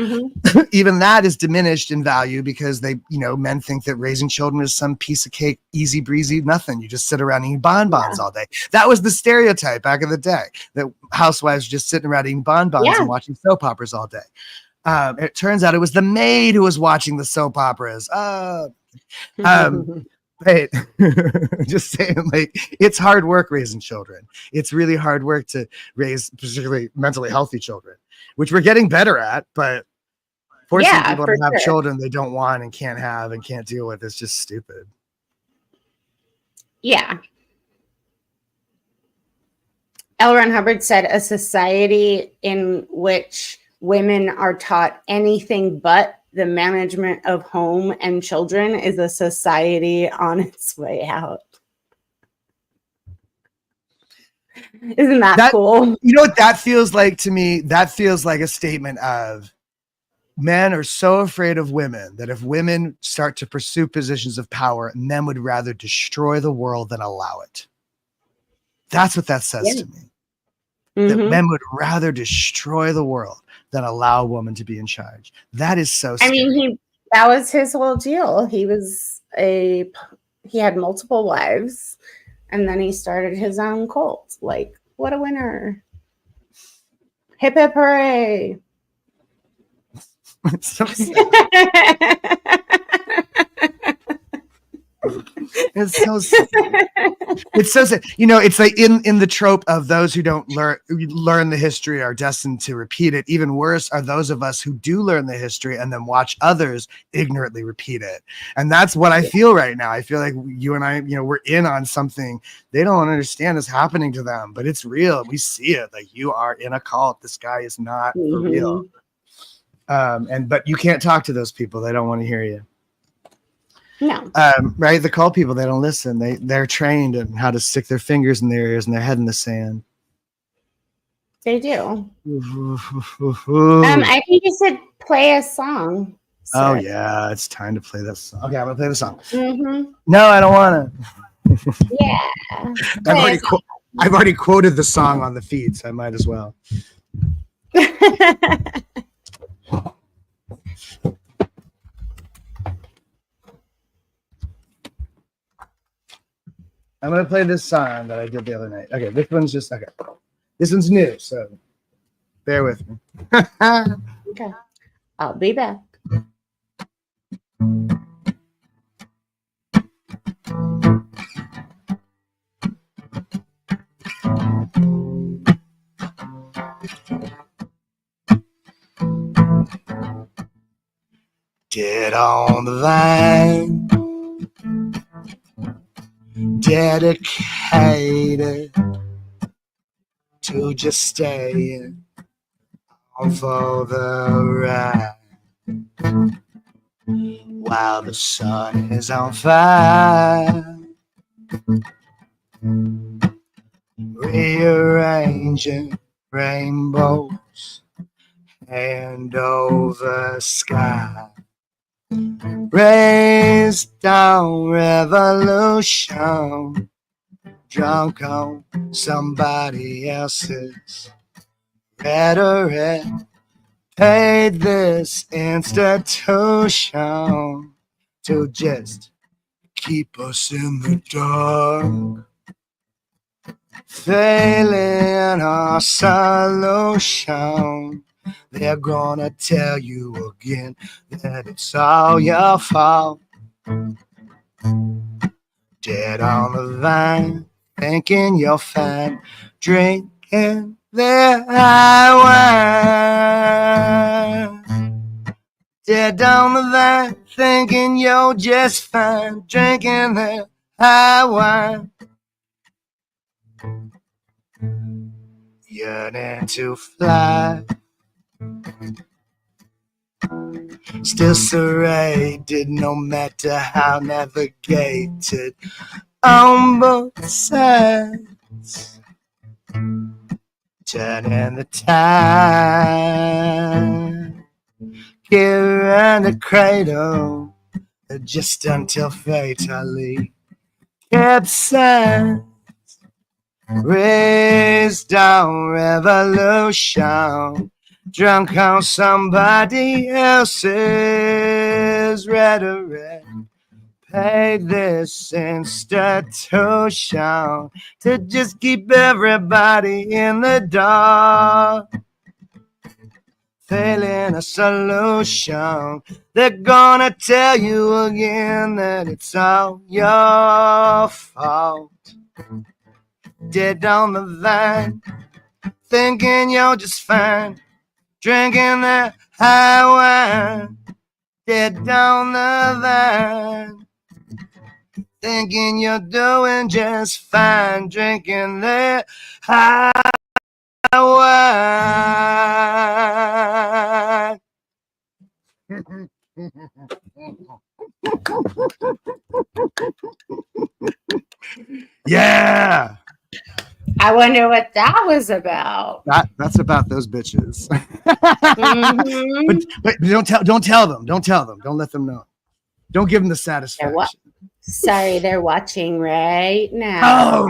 Even that is diminished in value because men think that raising children is some piece of cake, easy breezy, nothing. You just sit around eating bonbons all day. That was the stereotype back in the day, that housewives were just sitting around eating bonbons and watching soap operas all day. It turns out it was the maid who was watching the soap operas. Right. Just saying, like, it's hard work raising children. It's really hard work to raise particularly mentally healthy children, which we're getting better at, but forcing people to have children they don't want and can't have and can't deal with is just stupid. Yeah. L. Ron Hubbard said a society in which women are taught anything but the management of home and children is a society on its way out. Isn't that cool? You know what that feels like to me? That feels like a statement of men are so afraid of women that if women start to pursue positions of power, men would rather destroy the world than allow it. That's what that says to me. That men would rather destroy the world than allow a woman to be in charge. That is so scary. I mean, that was his whole deal. He had multiple wives, and then he started his own cult. Like, what a winner. Hip hip hooray. It's so sad. It's so sad. It's so sad. It's like in the trope of those who don't learn the history are destined to repeat it. Even worse are those of us who do learn the history and then watch others ignorantly repeat it. And that's what I feel right now. I feel like you and I, we're in on something they don't understand is happening to them, but it's real. We see it. Like, you are in a cult. This guy is not for real. But you can't talk to those people. They don't want to hear you. No. Right? The cult people, they don't listen. They're trained in how to stick their fingers in their ears and their head in the sand. They do. I think you should play a song. So. Oh yeah, it's time to play this song. Okay, I'm gonna play the song. No, I don't want to. Yeah. I've already quoted the song on the feed, so I might as well. I'm going to play this song that I did the other night. Okay, this one's new, so bear with me. Okay. I'll be back. Dead on the vine, dedicated to just staying on for the ride. While the sun is on fire, rearranging rainbows hand over sky. Raise down revolution, drunk on somebody else's rhetoric. Paid this institution to just keep us in the dark. Failing our solution, they're gonna tell you again that it's all your fault. Dead on the vine, thinking you're fine, drinking their high wine. Dead on the vine, thinking you're just fine, drinking their high wine. Yearning to fly, still serrated, no matter how navigated on both sides. Turning the tide, here in the cradle, just until fatally capsized. Raised down revolution, drunk on somebody else's rhetoric. Paid this institution to just keep everybody in the dark. Failing a solution, they're gonna tell you again that it's all your fault. Dead on the vine, thinking you're just fine, drinking that high wine. Dead on the vine, thinking you're doing just fine, drinking that high wine. Yeah. I wonder what that was about. That's about those bitches. Mm-hmm. but don't tell them. Don't let them know. Don't give them the satisfaction. Sorry, they're watching right now. Oh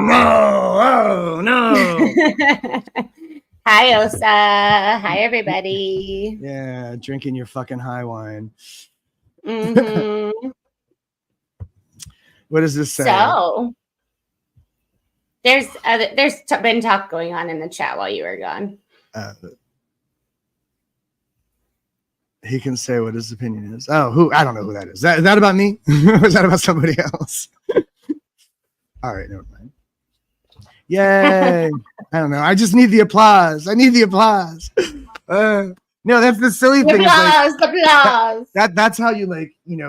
no. Hi Osa. Hi everybody. Yeah, drinking your fucking high wine. Mm-hmm. What does this say? So there's been talk going on in the chat while you were gone. He can say what his opinion is. Oh, who? I don't know who that is. Is that about me? Or is that about somebody else? All right, never mind. Yay. I don't know. I just need the applause. I need the applause. No, that's the silly thing. Applause. That's how you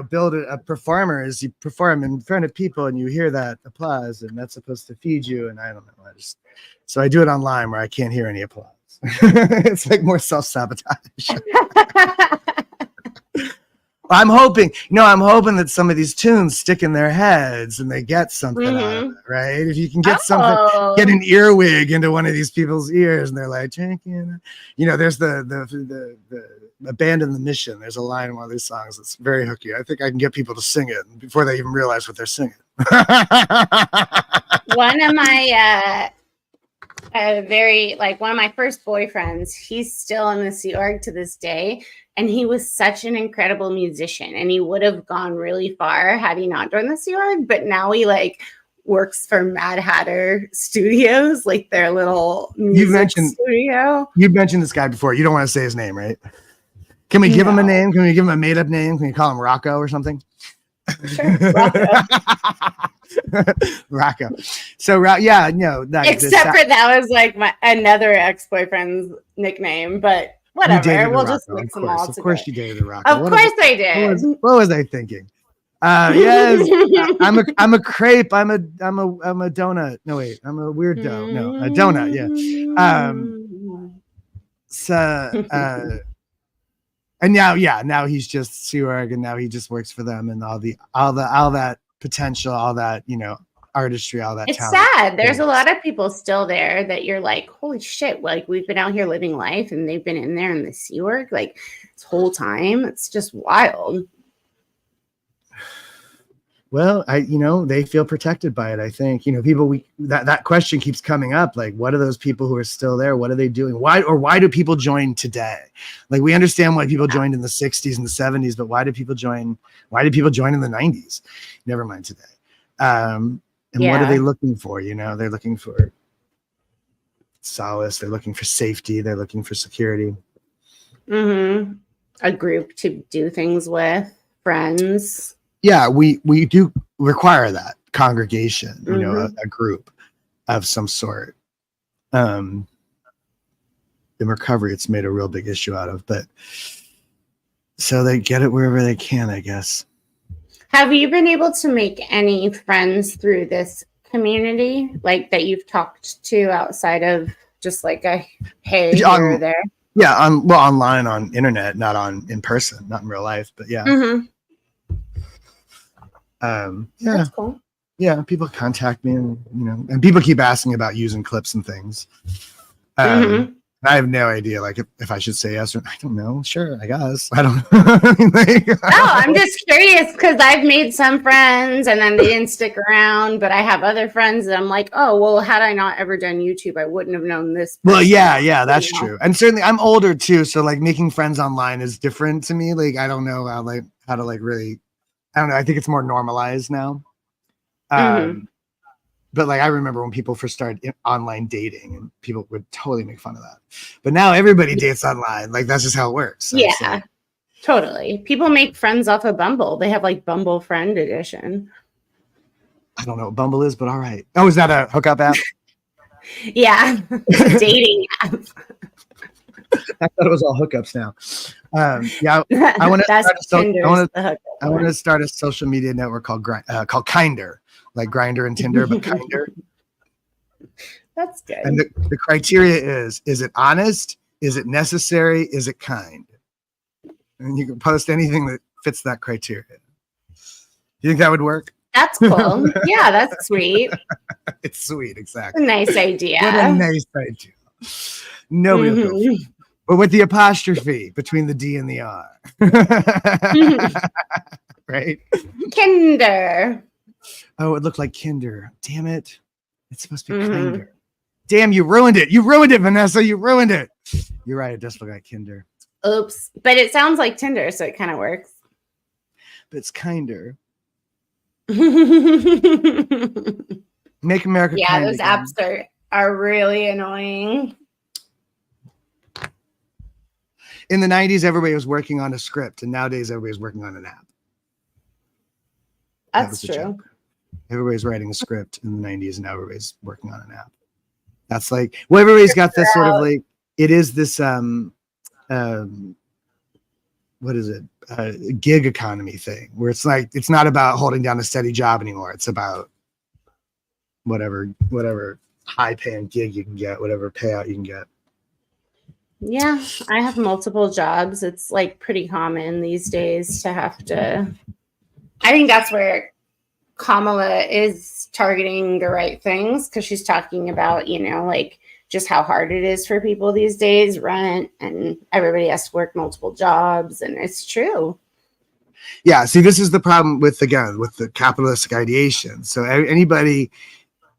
build a performer is you perform in front of people and you hear that applause and that's supposed to feed you. And I don't know. So I do it online where I can't hear any applause. It's like more self-sabotage. I'm hoping that some of these tunes stick in their heads and they get something out of it, right? If you can get something, get an earwig into one of these people's ears and they're like, drinking. There's the Abandon the Mission. There's a line in one of these songs that's very hooky. I think I can get people to sing it before they even realize what they're singing. One of my one of my first boyfriends, he's still in the Sea Org to this day. And he was such an incredible musician and he would have gone really far had he not joined the Sea Org. But now he works for Mad Hatter Studios, their little music studio. You've mentioned this guy before. You don't want to say his name, right? Can we give him a name? Can we give him a made up name? Can we call him Rocco or something? Sure, Rocco. Rocco. So yeah, no. Except for that was another ex-boyfriend's nickname, but whatever. We'll just mix them all together. Of course you dated a Rocco. Of course I did. What was I thinking? Yes, I'm a crepe. I'm a donut. No wait, I'm a weird dough. No, a donut. Yeah. and now he's just Seward, and now he just works for them, and all that potential, all that, artistry, all that It's talent. sad. There's a lot of people still there that you're like, holy shit, like we've been out here living life and they've been in there in the sea work like this whole time. It's just wild. Well, they feel protected by it. I think, people, that question keeps coming up. Like, what are those people who are still there? What are they doing? Why do people join today? Like, we understand why people joined in the 60s and the 70s, but why did people join in the 90s? Never mind today. And what are they looking for? They're looking for solace. They're looking for safety. They're looking for security. Mm-hmm. A group to do things with, friends. Yeah, we do require that congregation, a group of some sort. In recovery, it's made a real big issue out of, but so they get it wherever they can, I guess. Have you been able to make any friends through this community, like that you've talked to outside of just like a hey here or there? Yeah, online on internet, not in person, not in real life, but yeah. Mm-hmm. That's cool. Yeah, people contact me, and people keep asking about using clips and things. I have no idea, like if I should say yes or I don't know. Sure, I guess. I don't know. I'm just curious because I've made some friends and then they didn't stick around, but I have other friends that I'm like, oh, well, had I not ever done YouTube, I wouldn't have known this person. Well, yeah, that's true. And certainly I'm older too, so like making friends online is different to me. Like I don't know how to like really, I don't know. I think it's more normalized now. But like I remember when people first started online dating, and people would totally make fun of that. But now everybody dates online. Like that's just how it works. So yeah, totally. People make friends off of Bumble. They have like Bumble Friend Edition. I don't know what Bumble is, but all right. Oh, is that a hookup app? Yeah, dating app. I thought it was all hookups now. I want to start a social media network called Kinder, like Grindr and Tinder, but Kinder. That's good. And the criteria is it honest? Is it necessary? Is it kind? And you can post anything that fits that criteria. You think that would work? That's cool. Yeah, that's sweet. It's sweet, exactly. A nice idea. What a nice idea. Nobody will go for it. But with the apostrophe between the D and the R. Right? Kinder. Oh, it looked like Kinder. Damn it. It's supposed to be Kinder. Damn, you ruined it. You ruined it, Vanessa. You ruined it. You're right. It does look like Kinder. Oops. But it sounds like Tinder, so it kind of works. But it's Kinder. Make America kind those again. Apps are really annoying. In the 90s, everybody was working on a script, and nowadays everybody's working on an app. That's true. Everybody's writing a script in the 90s, and now everybody's working on an app. That's like, well, everybody's got this sort of like, it is this, what is it? Gig economy thing, where it's like, it's not about holding down a steady job anymore. It's about whatever high paying gig you can get, whatever payout you can get. Yeah, I have multiple jobs. It's like pretty common these days to have to. I think that's where Kamala is targeting the right things, because she's talking about, like just how hard it is for people these days, rent, and everybody has to work multiple jobs. And it's true. Yeah. See, this is the problem with the capitalistic ideation. So anybody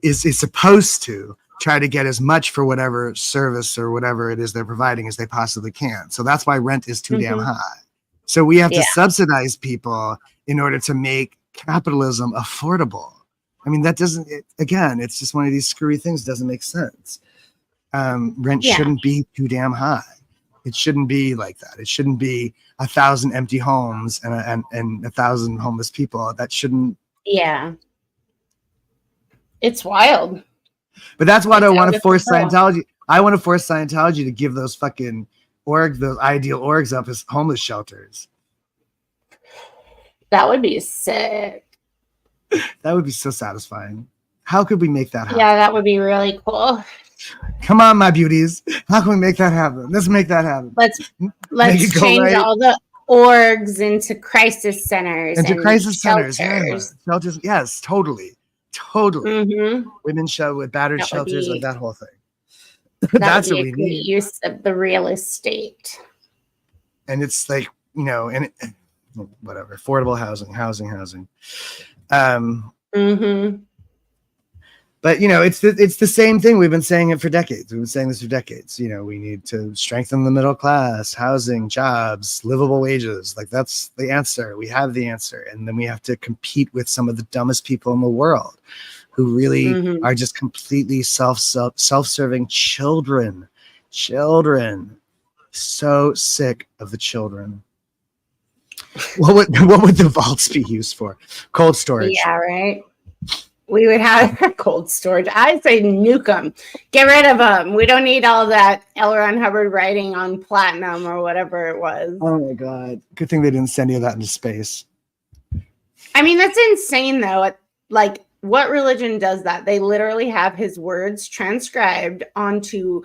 is supposed to try to get as much for whatever service or whatever it is they're providing as they possibly can. So that's why rent is too damn high. So we have to subsidize people in order to make capitalism affordable. I mean, that doesn't, it's just one of these screwy things. Doesn't make sense. Rent shouldn't be too damn high. It shouldn't be like that. It shouldn't be 1,000 empty homes and 1,000 homeless people. That shouldn't. Yeah. It's wild. But that's why I want to force Scientology. I want to force Scientology to give those fucking those ideal orgs up as homeless shelters. That would be sick. That would be so satisfying. How could we make that happen? Yeah, that would be really cool. Come on, my beauties. How can we make that happen? Let's make that happen. Let's change all the orgs into crisis centers and crisis shelters. centers. Yeah. Shelters. Yes, totally. Women's show with battered shelters, like that whole thing. That's what we need. Use of the real estate. And it's like, and whatever, affordable housing. But it's the same thing. We've been saying it for decades. We've been saying this for decades. We need to strengthen the middle class, housing, jobs, livable wages. Like that's the answer. We have the answer. And then we have to compete with some of the dumbest people in the world who really are just completely self-serving children. So sick of the children. What would the vaults be used for? Cold storage. Yeah, right. We would have cold storage. I say nuke them. Get rid of them. We don't need all that L. Ron Hubbard writing on platinum or whatever it was. Oh my God. Good thing they didn't send any of that into space. I mean, that's insane though. Like, what religion does that? They literally have his words transcribed onto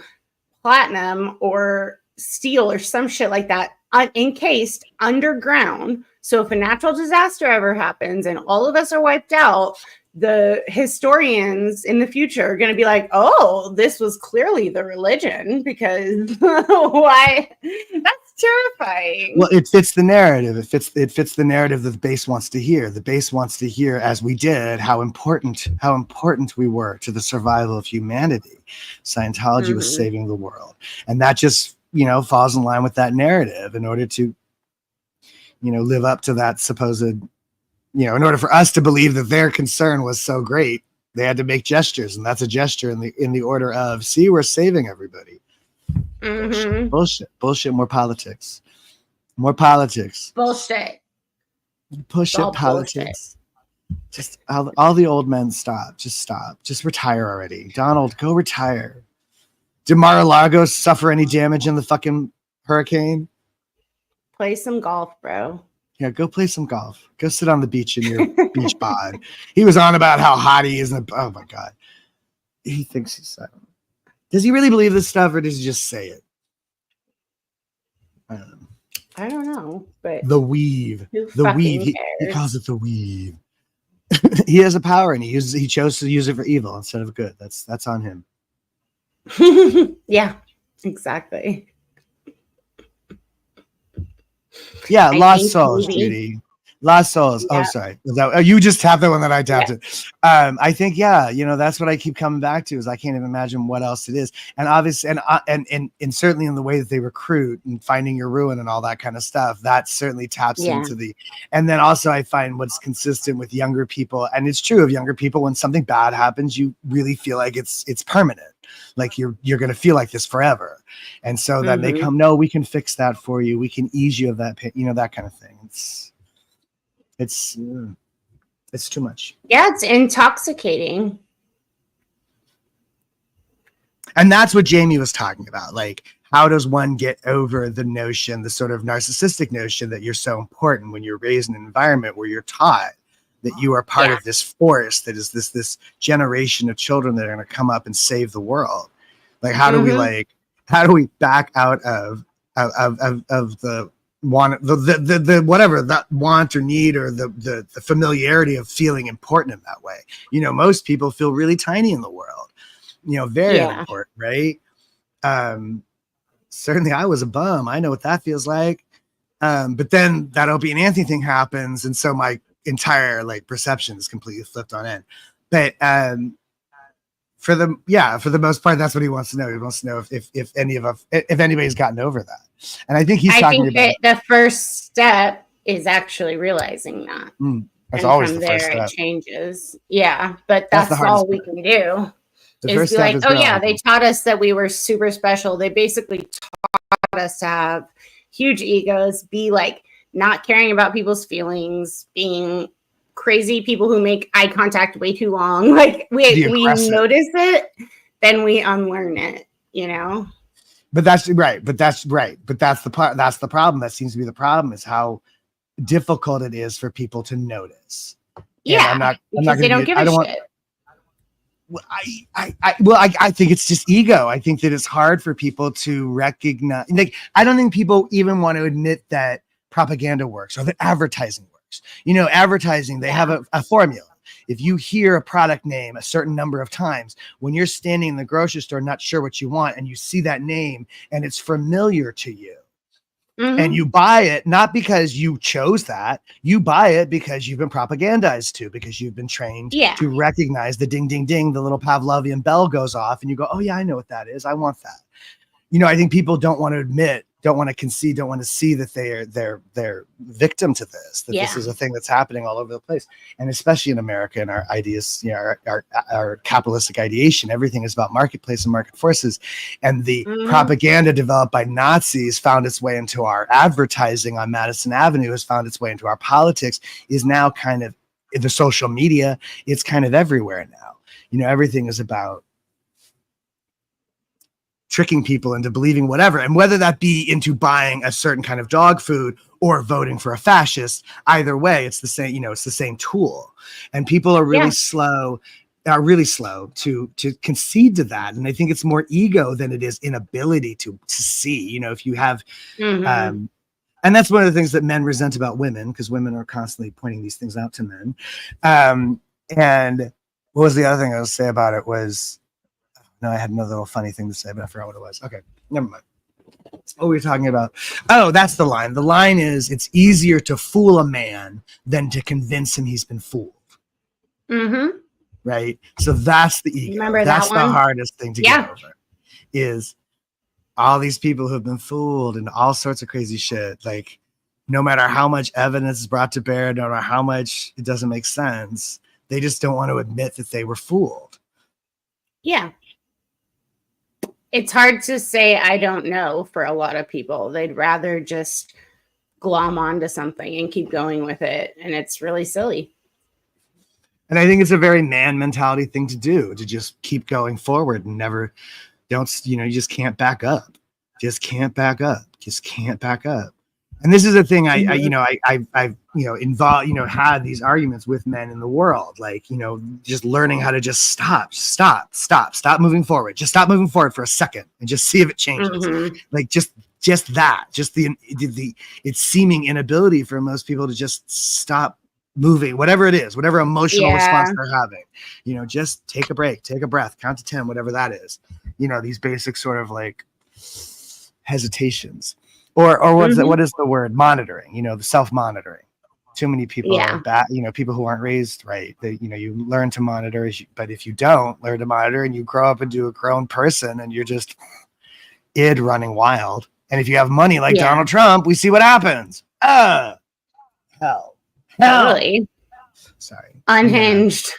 platinum or steel or some shit like that, encased underground. So if a natural disaster ever happens and all of us are wiped out, the historians in the future are going to be like, oh, this was clearly the religion, because why? That's terrifying. Well, it fits the narrative. It fits the narrative that the base wants to hear. The base wants to hear, as we did, how important we were to the survival of humanity. Scientology was saving the world. And that just, falls in line with that narrative in order to, live up to that supposed, in order for us to believe that their concern was so great, they had to make gestures, and that's a gesture in the order of, see, we're saving everybody. Bullshit, more politics. Bullshit politics. Just all the old men stop. Just retire already. Donald, go retire. Did Mar-a-Lago suffer any damage in the fucking hurricane? Play some golf, bro. Yeah, go play some golf. Go sit on the beach in your beach bod. He was on about how hot he is. Oh my God. He thinks he's silent. Does he really believe this stuff, or does he just say it? I don't know. But the weave. The weave. He calls it the weave. He has a power, and he chose to use it for evil instead of good. That's on him. Yeah, exactly. Yeah, Lost Souls, Judy. Lost Souls. Yeah. Oh, sorry. You just tapped the one that I tapped it. I think, that's what I keep coming back to, is I can't even imagine what else it is. And obviously, and certainly in the way that they recruit and finding your ruin and all that kind of stuff, that certainly taps into the. And then also I find what's consistent with younger people, and it's true of younger people, when something bad happens, you really feel like it's permanent. Like you're going to feel like this forever. And so then they come, no, we can fix that for you. We can ease you of that pain, that kind of thing. It's too much. Yeah, it's intoxicating. And that's what Jamie was talking about. Like, how does one get over the notion, the sort of narcissistic notion that you're so important when you're raised in an environment where you're taught that you are part of this force that is this generation of children that are going to come up and save the world. Like, how do we back out of the want, the whatever, that want or need, or the familiarity of feeling important in that way? Most people feel really tiny in the world, very unimportant, right? Certainly I was a bum. I know what that feels like. But then that Opie and Anthony thing happens, and so my entire perception is completely flipped on end. But for the most part, that's what he wants to know. He wants to know if anybody's gotten over that. And I think he's talking about the first step is actually realizing that. That's always the first step. It changes. Yeah, but that's all we can do. The is be like, they taught us that we were super special. They basically taught us to have huge egos, be not caring about people's feelings, being crazy people who make eye contact way too long. We notice it, then we unlearn it, But that's right. But that's the part. That's the problem. That seems to be the problem, is how difficult it is for people to notice. Yeah, because they don't give a shit. I think it's just ego. I think that it's hard for people to recognize. Like, I don't think people even want to admit that propaganda works or that advertising works. Advertising, they have a formula. If you hear a product name a certain number of times, when you're standing in the grocery store, not sure what you want, and you see that name and it's familiar to you, and you buy it, not because you chose that, you buy it because you've been propagandized to, because you've been trained to recognize the ding, ding, ding, the little Pavlovian bell goes off and you go, oh yeah, I know what that is. I want that. I think people don't want to admit, don't want to concede, don't want to see that they're victim to this, that this is a thing that's happening all over the place. And especially in America and our ideas, our capitalistic ideation, everything is about marketplace and market forces. And the propaganda developed by Nazis found its way into our advertising on Madison Avenue, has found its way into our politics, is now kind of the social media. It's kind of everywhere now. Everything is about tricking people into believing whatever, and whether that be into buying a certain kind of dog food or voting for a fascist, either way, it's the same, it's the same tool. And people are really slow to concede to that. And I think it's more ego than it is inability to see, if you have, and that's one of the things that men resent about women, because women are constantly pointing these things out to men. And what was the other thing I was say about it was, no, I had another little funny thing to say, but I forgot what it was. Okay, never mind. What were we talking about? Oh, that's the line. The line is, it's easier to fool a man than to convince him he's been fooled. Right? So that's the ego. Remember that's that one? The hardest thing to get over, is all these people who have been fooled and all sorts of crazy shit. Like, no matter how much evidence is brought to bear, no matter how much it doesn't make sense, they just don't want to admit that they were fooled. Yeah. It's hard to say I don't know for a lot of people. They'd rather just glom onto something and keep going with it. And it's really silly. And I think it's a very man mentality thing to do, to just keep going forward and you just can't back up. Just can't back up. And this is the thing I've had these arguments with men in the world, like, just learning how to just stop moving forward. Just stop moving forward for a second and just see if it changes. Like just the it's seeming inability for most people to just stop moving, whatever it is, whatever emotional response they're having, just take a break, take a breath, count to 10, whatever that is, these basic sort of like hesitations. Or what is the word? Monitoring, the self-monitoring. Too many people are bad, people who aren't raised right. They, you learn to monitor, but if you don't learn to monitor and you grow up into a grown person and you're just running wild. And if you have money like Donald Trump, we see what happens. Hell. Totally. Sorry. Unhinged.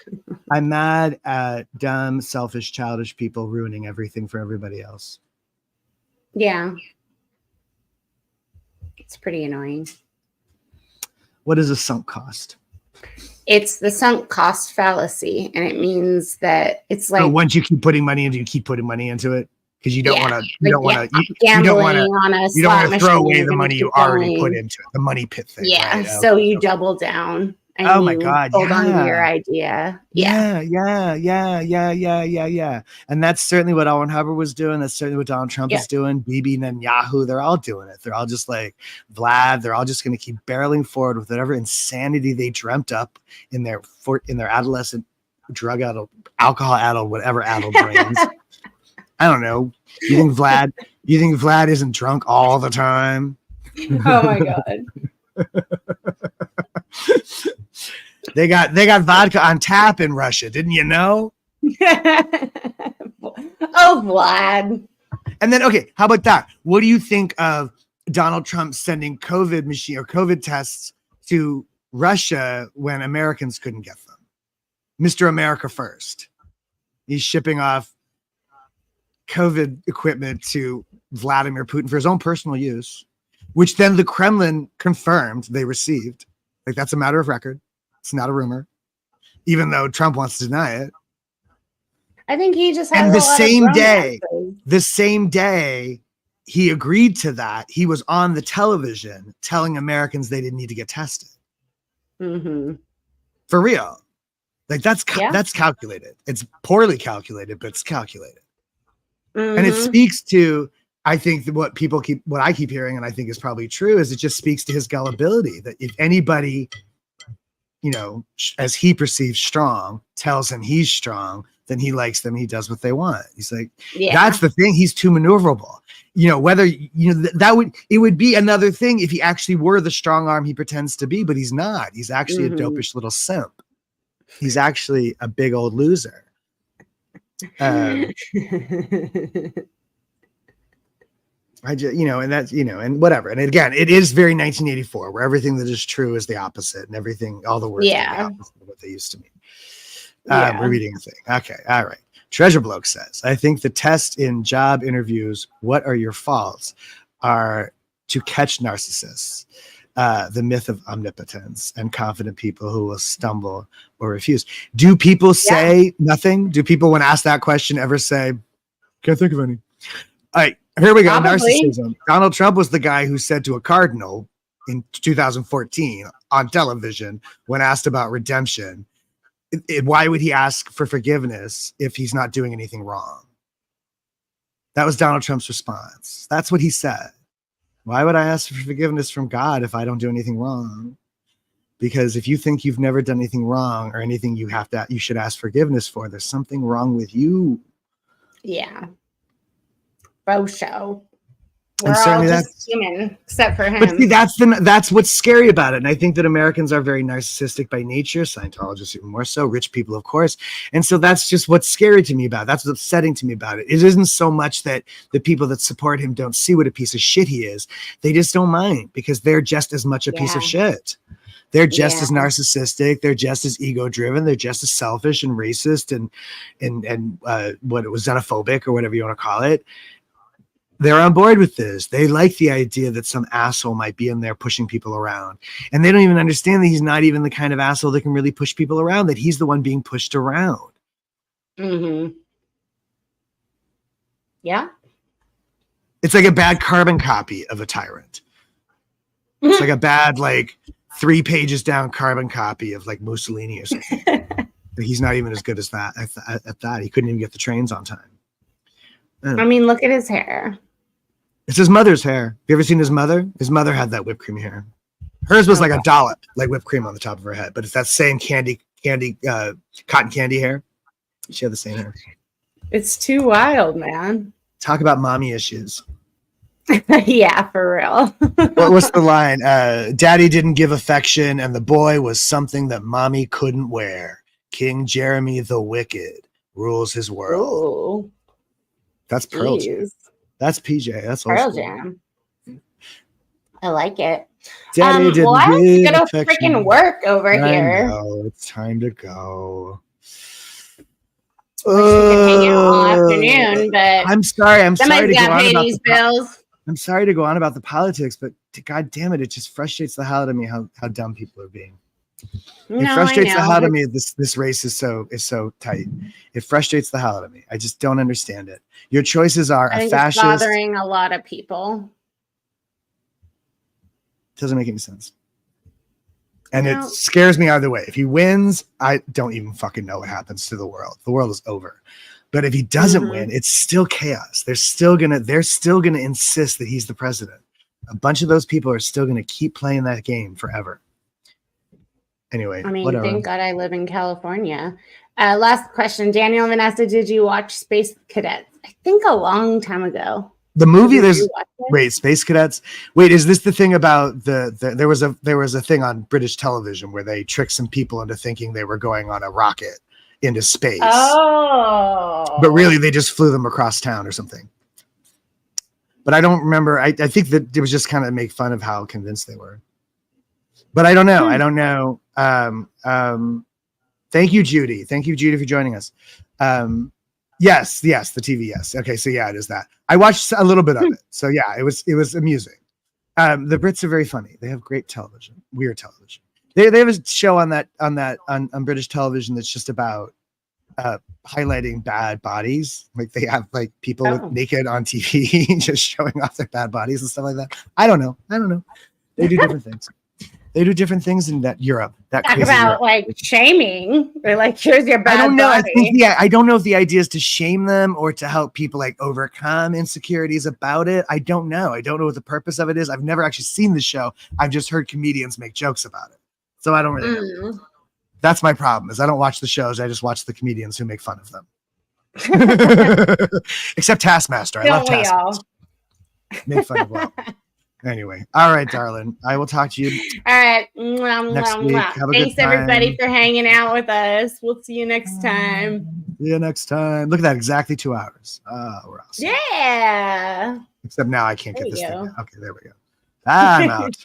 I'm mad at dumb, selfish, childish people ruining everything for everybody else. Yeah. It's pretty annoying. What is a sunk cost? It's the sunk cost fallacy, and it means that it's like, once you keep putting money into, you keep putting money into it because you don't want to. You don't want to throw away the money you already put into it. The money pit thing. Yeah. Right? So you double down. And oh my God! Hold on to your idea. Yeah. And that's certainly what Owen Hubbard was doing. That's certainly what Donald Trump is doing. Bibi Netanyahu, they're all doing it. They're all just like Vlad. They're all just going to keep barreling forward with whatever insanity they dreamt up in their adolescent, drug-addled, alcohol-addled, whatever addled brains. I don't know. You think Vlad isn't drunk all the time? Oh my God. They got vodka on tap in Russia, didn't you know? Oh, Vlad. And then, okay, how about that? What do you think of Donald Trump sending COVID tests to Russia when Americans couldn't get them? Mr. America first. He's shipping off COVID equipment to Vladimir Putin for his own personal use, which then the Kremlin confirmed they received. Like, that's a matter of record. It's not a rumor, even though Trump wants to deny it. I think he just has and the same day he agreed to that, he was on the television telling Americans they didn't need to get tested. Mm-hmm. For real. Like that's calculated. It's poorly calculated, but it's calculated. And it speaks to, I think that what I keep hearing, and I think is probably true, is it just speaks to his gullibility, that if anybody, you know, as he perceives strong, tells him he's strong, then he likes them. He does what they want. He's like, that's the thing. He's too maneuverable. You know, whether, you know, it would be another thing if he actually were the strong arm he pretends to be, but he's not. He's actually a dopish little simp. He's actually a big old loser. I just, you know, and that's, you know, and whatever. And again, it is very 1984, where everything that is true is the opposite, and everything, all the words are the opposite of what they used to mean. We're reading a thing. Okay. All right. Treasure Bloke says, I think the test in job interviews, what are your faults, are to catch narcissists, the myth of omnipotence, and confident people who will stumble or refuse. Do people say nothing? Do people, when asked that question, ever say, can't think of any? All right. Here we go. Probably. Narcissism. Donald Trump was the guy who said to a cardinal in 2014 on television, when asked about redemption, why would he ask for forgiveness if he's not doing anything wrong? That was Donald Trump's response. That's what he said. Why would I ask for forgiveness from God if I don't do anything wrong? Because if you think you've never done anything wrong or anything you should ask forgiveness for, there's something wrong with you. Yeah. Faux show. We're all just human, except for him. But see, that's what's scary about it. And I think that Americans are very narcissistic by nature. Scientologists even more so. Rich people, of course. And so that's just what's scary to me about it. That's what's upsetting to me about it. It isn't so much that the people that support him don't see what a piece of shit he is. They just don't mind, because they're just as much a piece of shit. They're just as narcissistic. They're just as ego-driven. They're just as selfish and racist and what it was, xenophobic, or whatever you want to call it. They're on board with this. They like the idea that some asshole might be in there pushing people around. And they don't even understand that he's not even the kind of asshole that can really push people around, that he's the one being pushed around. Yeah. It's like a bad carbon copy of a tyrant. It's like a bad, 3 pages down carbon copy of Mussolini or something. But he's not even as good as that at that. He couldn't even get the trains on time. I mean, look at his hair. It's his mother's hair. Have you ever seen his mother? His mother had that whipped cream hair. Hers was like a dollop, like whipped cream on the top of her head, but it's that same cotton candy hair. She had the same hair. It's too wild, man. Talk about mommy issues. Yeah, for real. What's the line? Daddy didn't give affection, and the boy was something that mommy couldn't wear. King Jeremy the Wicked rules his world. Ooh. That's Pearl Jam. That's PJ. That's Pearl Jam. I like it. Daddy didn't well, I have to go to affection. freaking work over here. Know, it's time to go. Wish we could hang out all afternoon, but I'm sorry to go on about these bills. I'm sorry to go on about the politics, but God damn it, it just frustrates the hell out of me how dumb people are being. It frustrates the hell out of me. This race is so tight. It frustrates the hell out of me. I just don't understand it. Your choices are a fascist. It's bothering a lot of people. Doesn't make any sense. And it scares me either way. If he wins, I don't even fucking know what happens to the world. The world is over. But if he doesn't win, it's still chaos. They're still gonna insist that he's the president. A bunch of those people are still gonna keep playing that game forever. Anyway, I mean, whatever. Thank God I live in California. Last question, Daniel and Vanessa, did you watch Space Cadets? I think a long time ago. The movie, Space Cadets. Wait, is this the thing about there was a thing on British television where they tricked some people into thinking they were going on a rocket into space. Oh. But really they just flew them across town or something. But I don't remember. I think that it was just kind of make fun of how convinced they were. But I don't know. I don't know. Thank you, Judy. Thank you, Judy, for joining us. Yes, the TV. Yes. Okay. So yeah, it is that. I watched a little bit of it. So yeah, it was amusing. The Brits are very funny. They have great television, weird television. They have a show on British television that's just about highlighting bad bodies. Like they have people naked on TV just showing off their bad bodies and stuff like that. I don't know. They do different things. They do different things in that Europe. That Talk crazy about Europe. like shaming or like here's your bad I don't know. I body. think I don't know if the idea is to shame them or to help people like overcome insecurities about it. I don't know. I don't know what the purpose of it is. I've never actually seen the show. I've just heard comedians make jokes about it. So I don't really know. That's my problem is I don't watch the shows. I just watch the comedians who make fun of them. Except Taskmaster. I love Taskmaster. Make fun of well. Anyway, all right, darling. I will talk to you. All right. Next week. Have a Thanks good time. everybody for hanging out with us. We'll see you next time. See you next time. Look at that, exactly 2 hours. We're awesome. Yeah. Except now I can't There get this you thing. go. Okay, there we go. I'm out.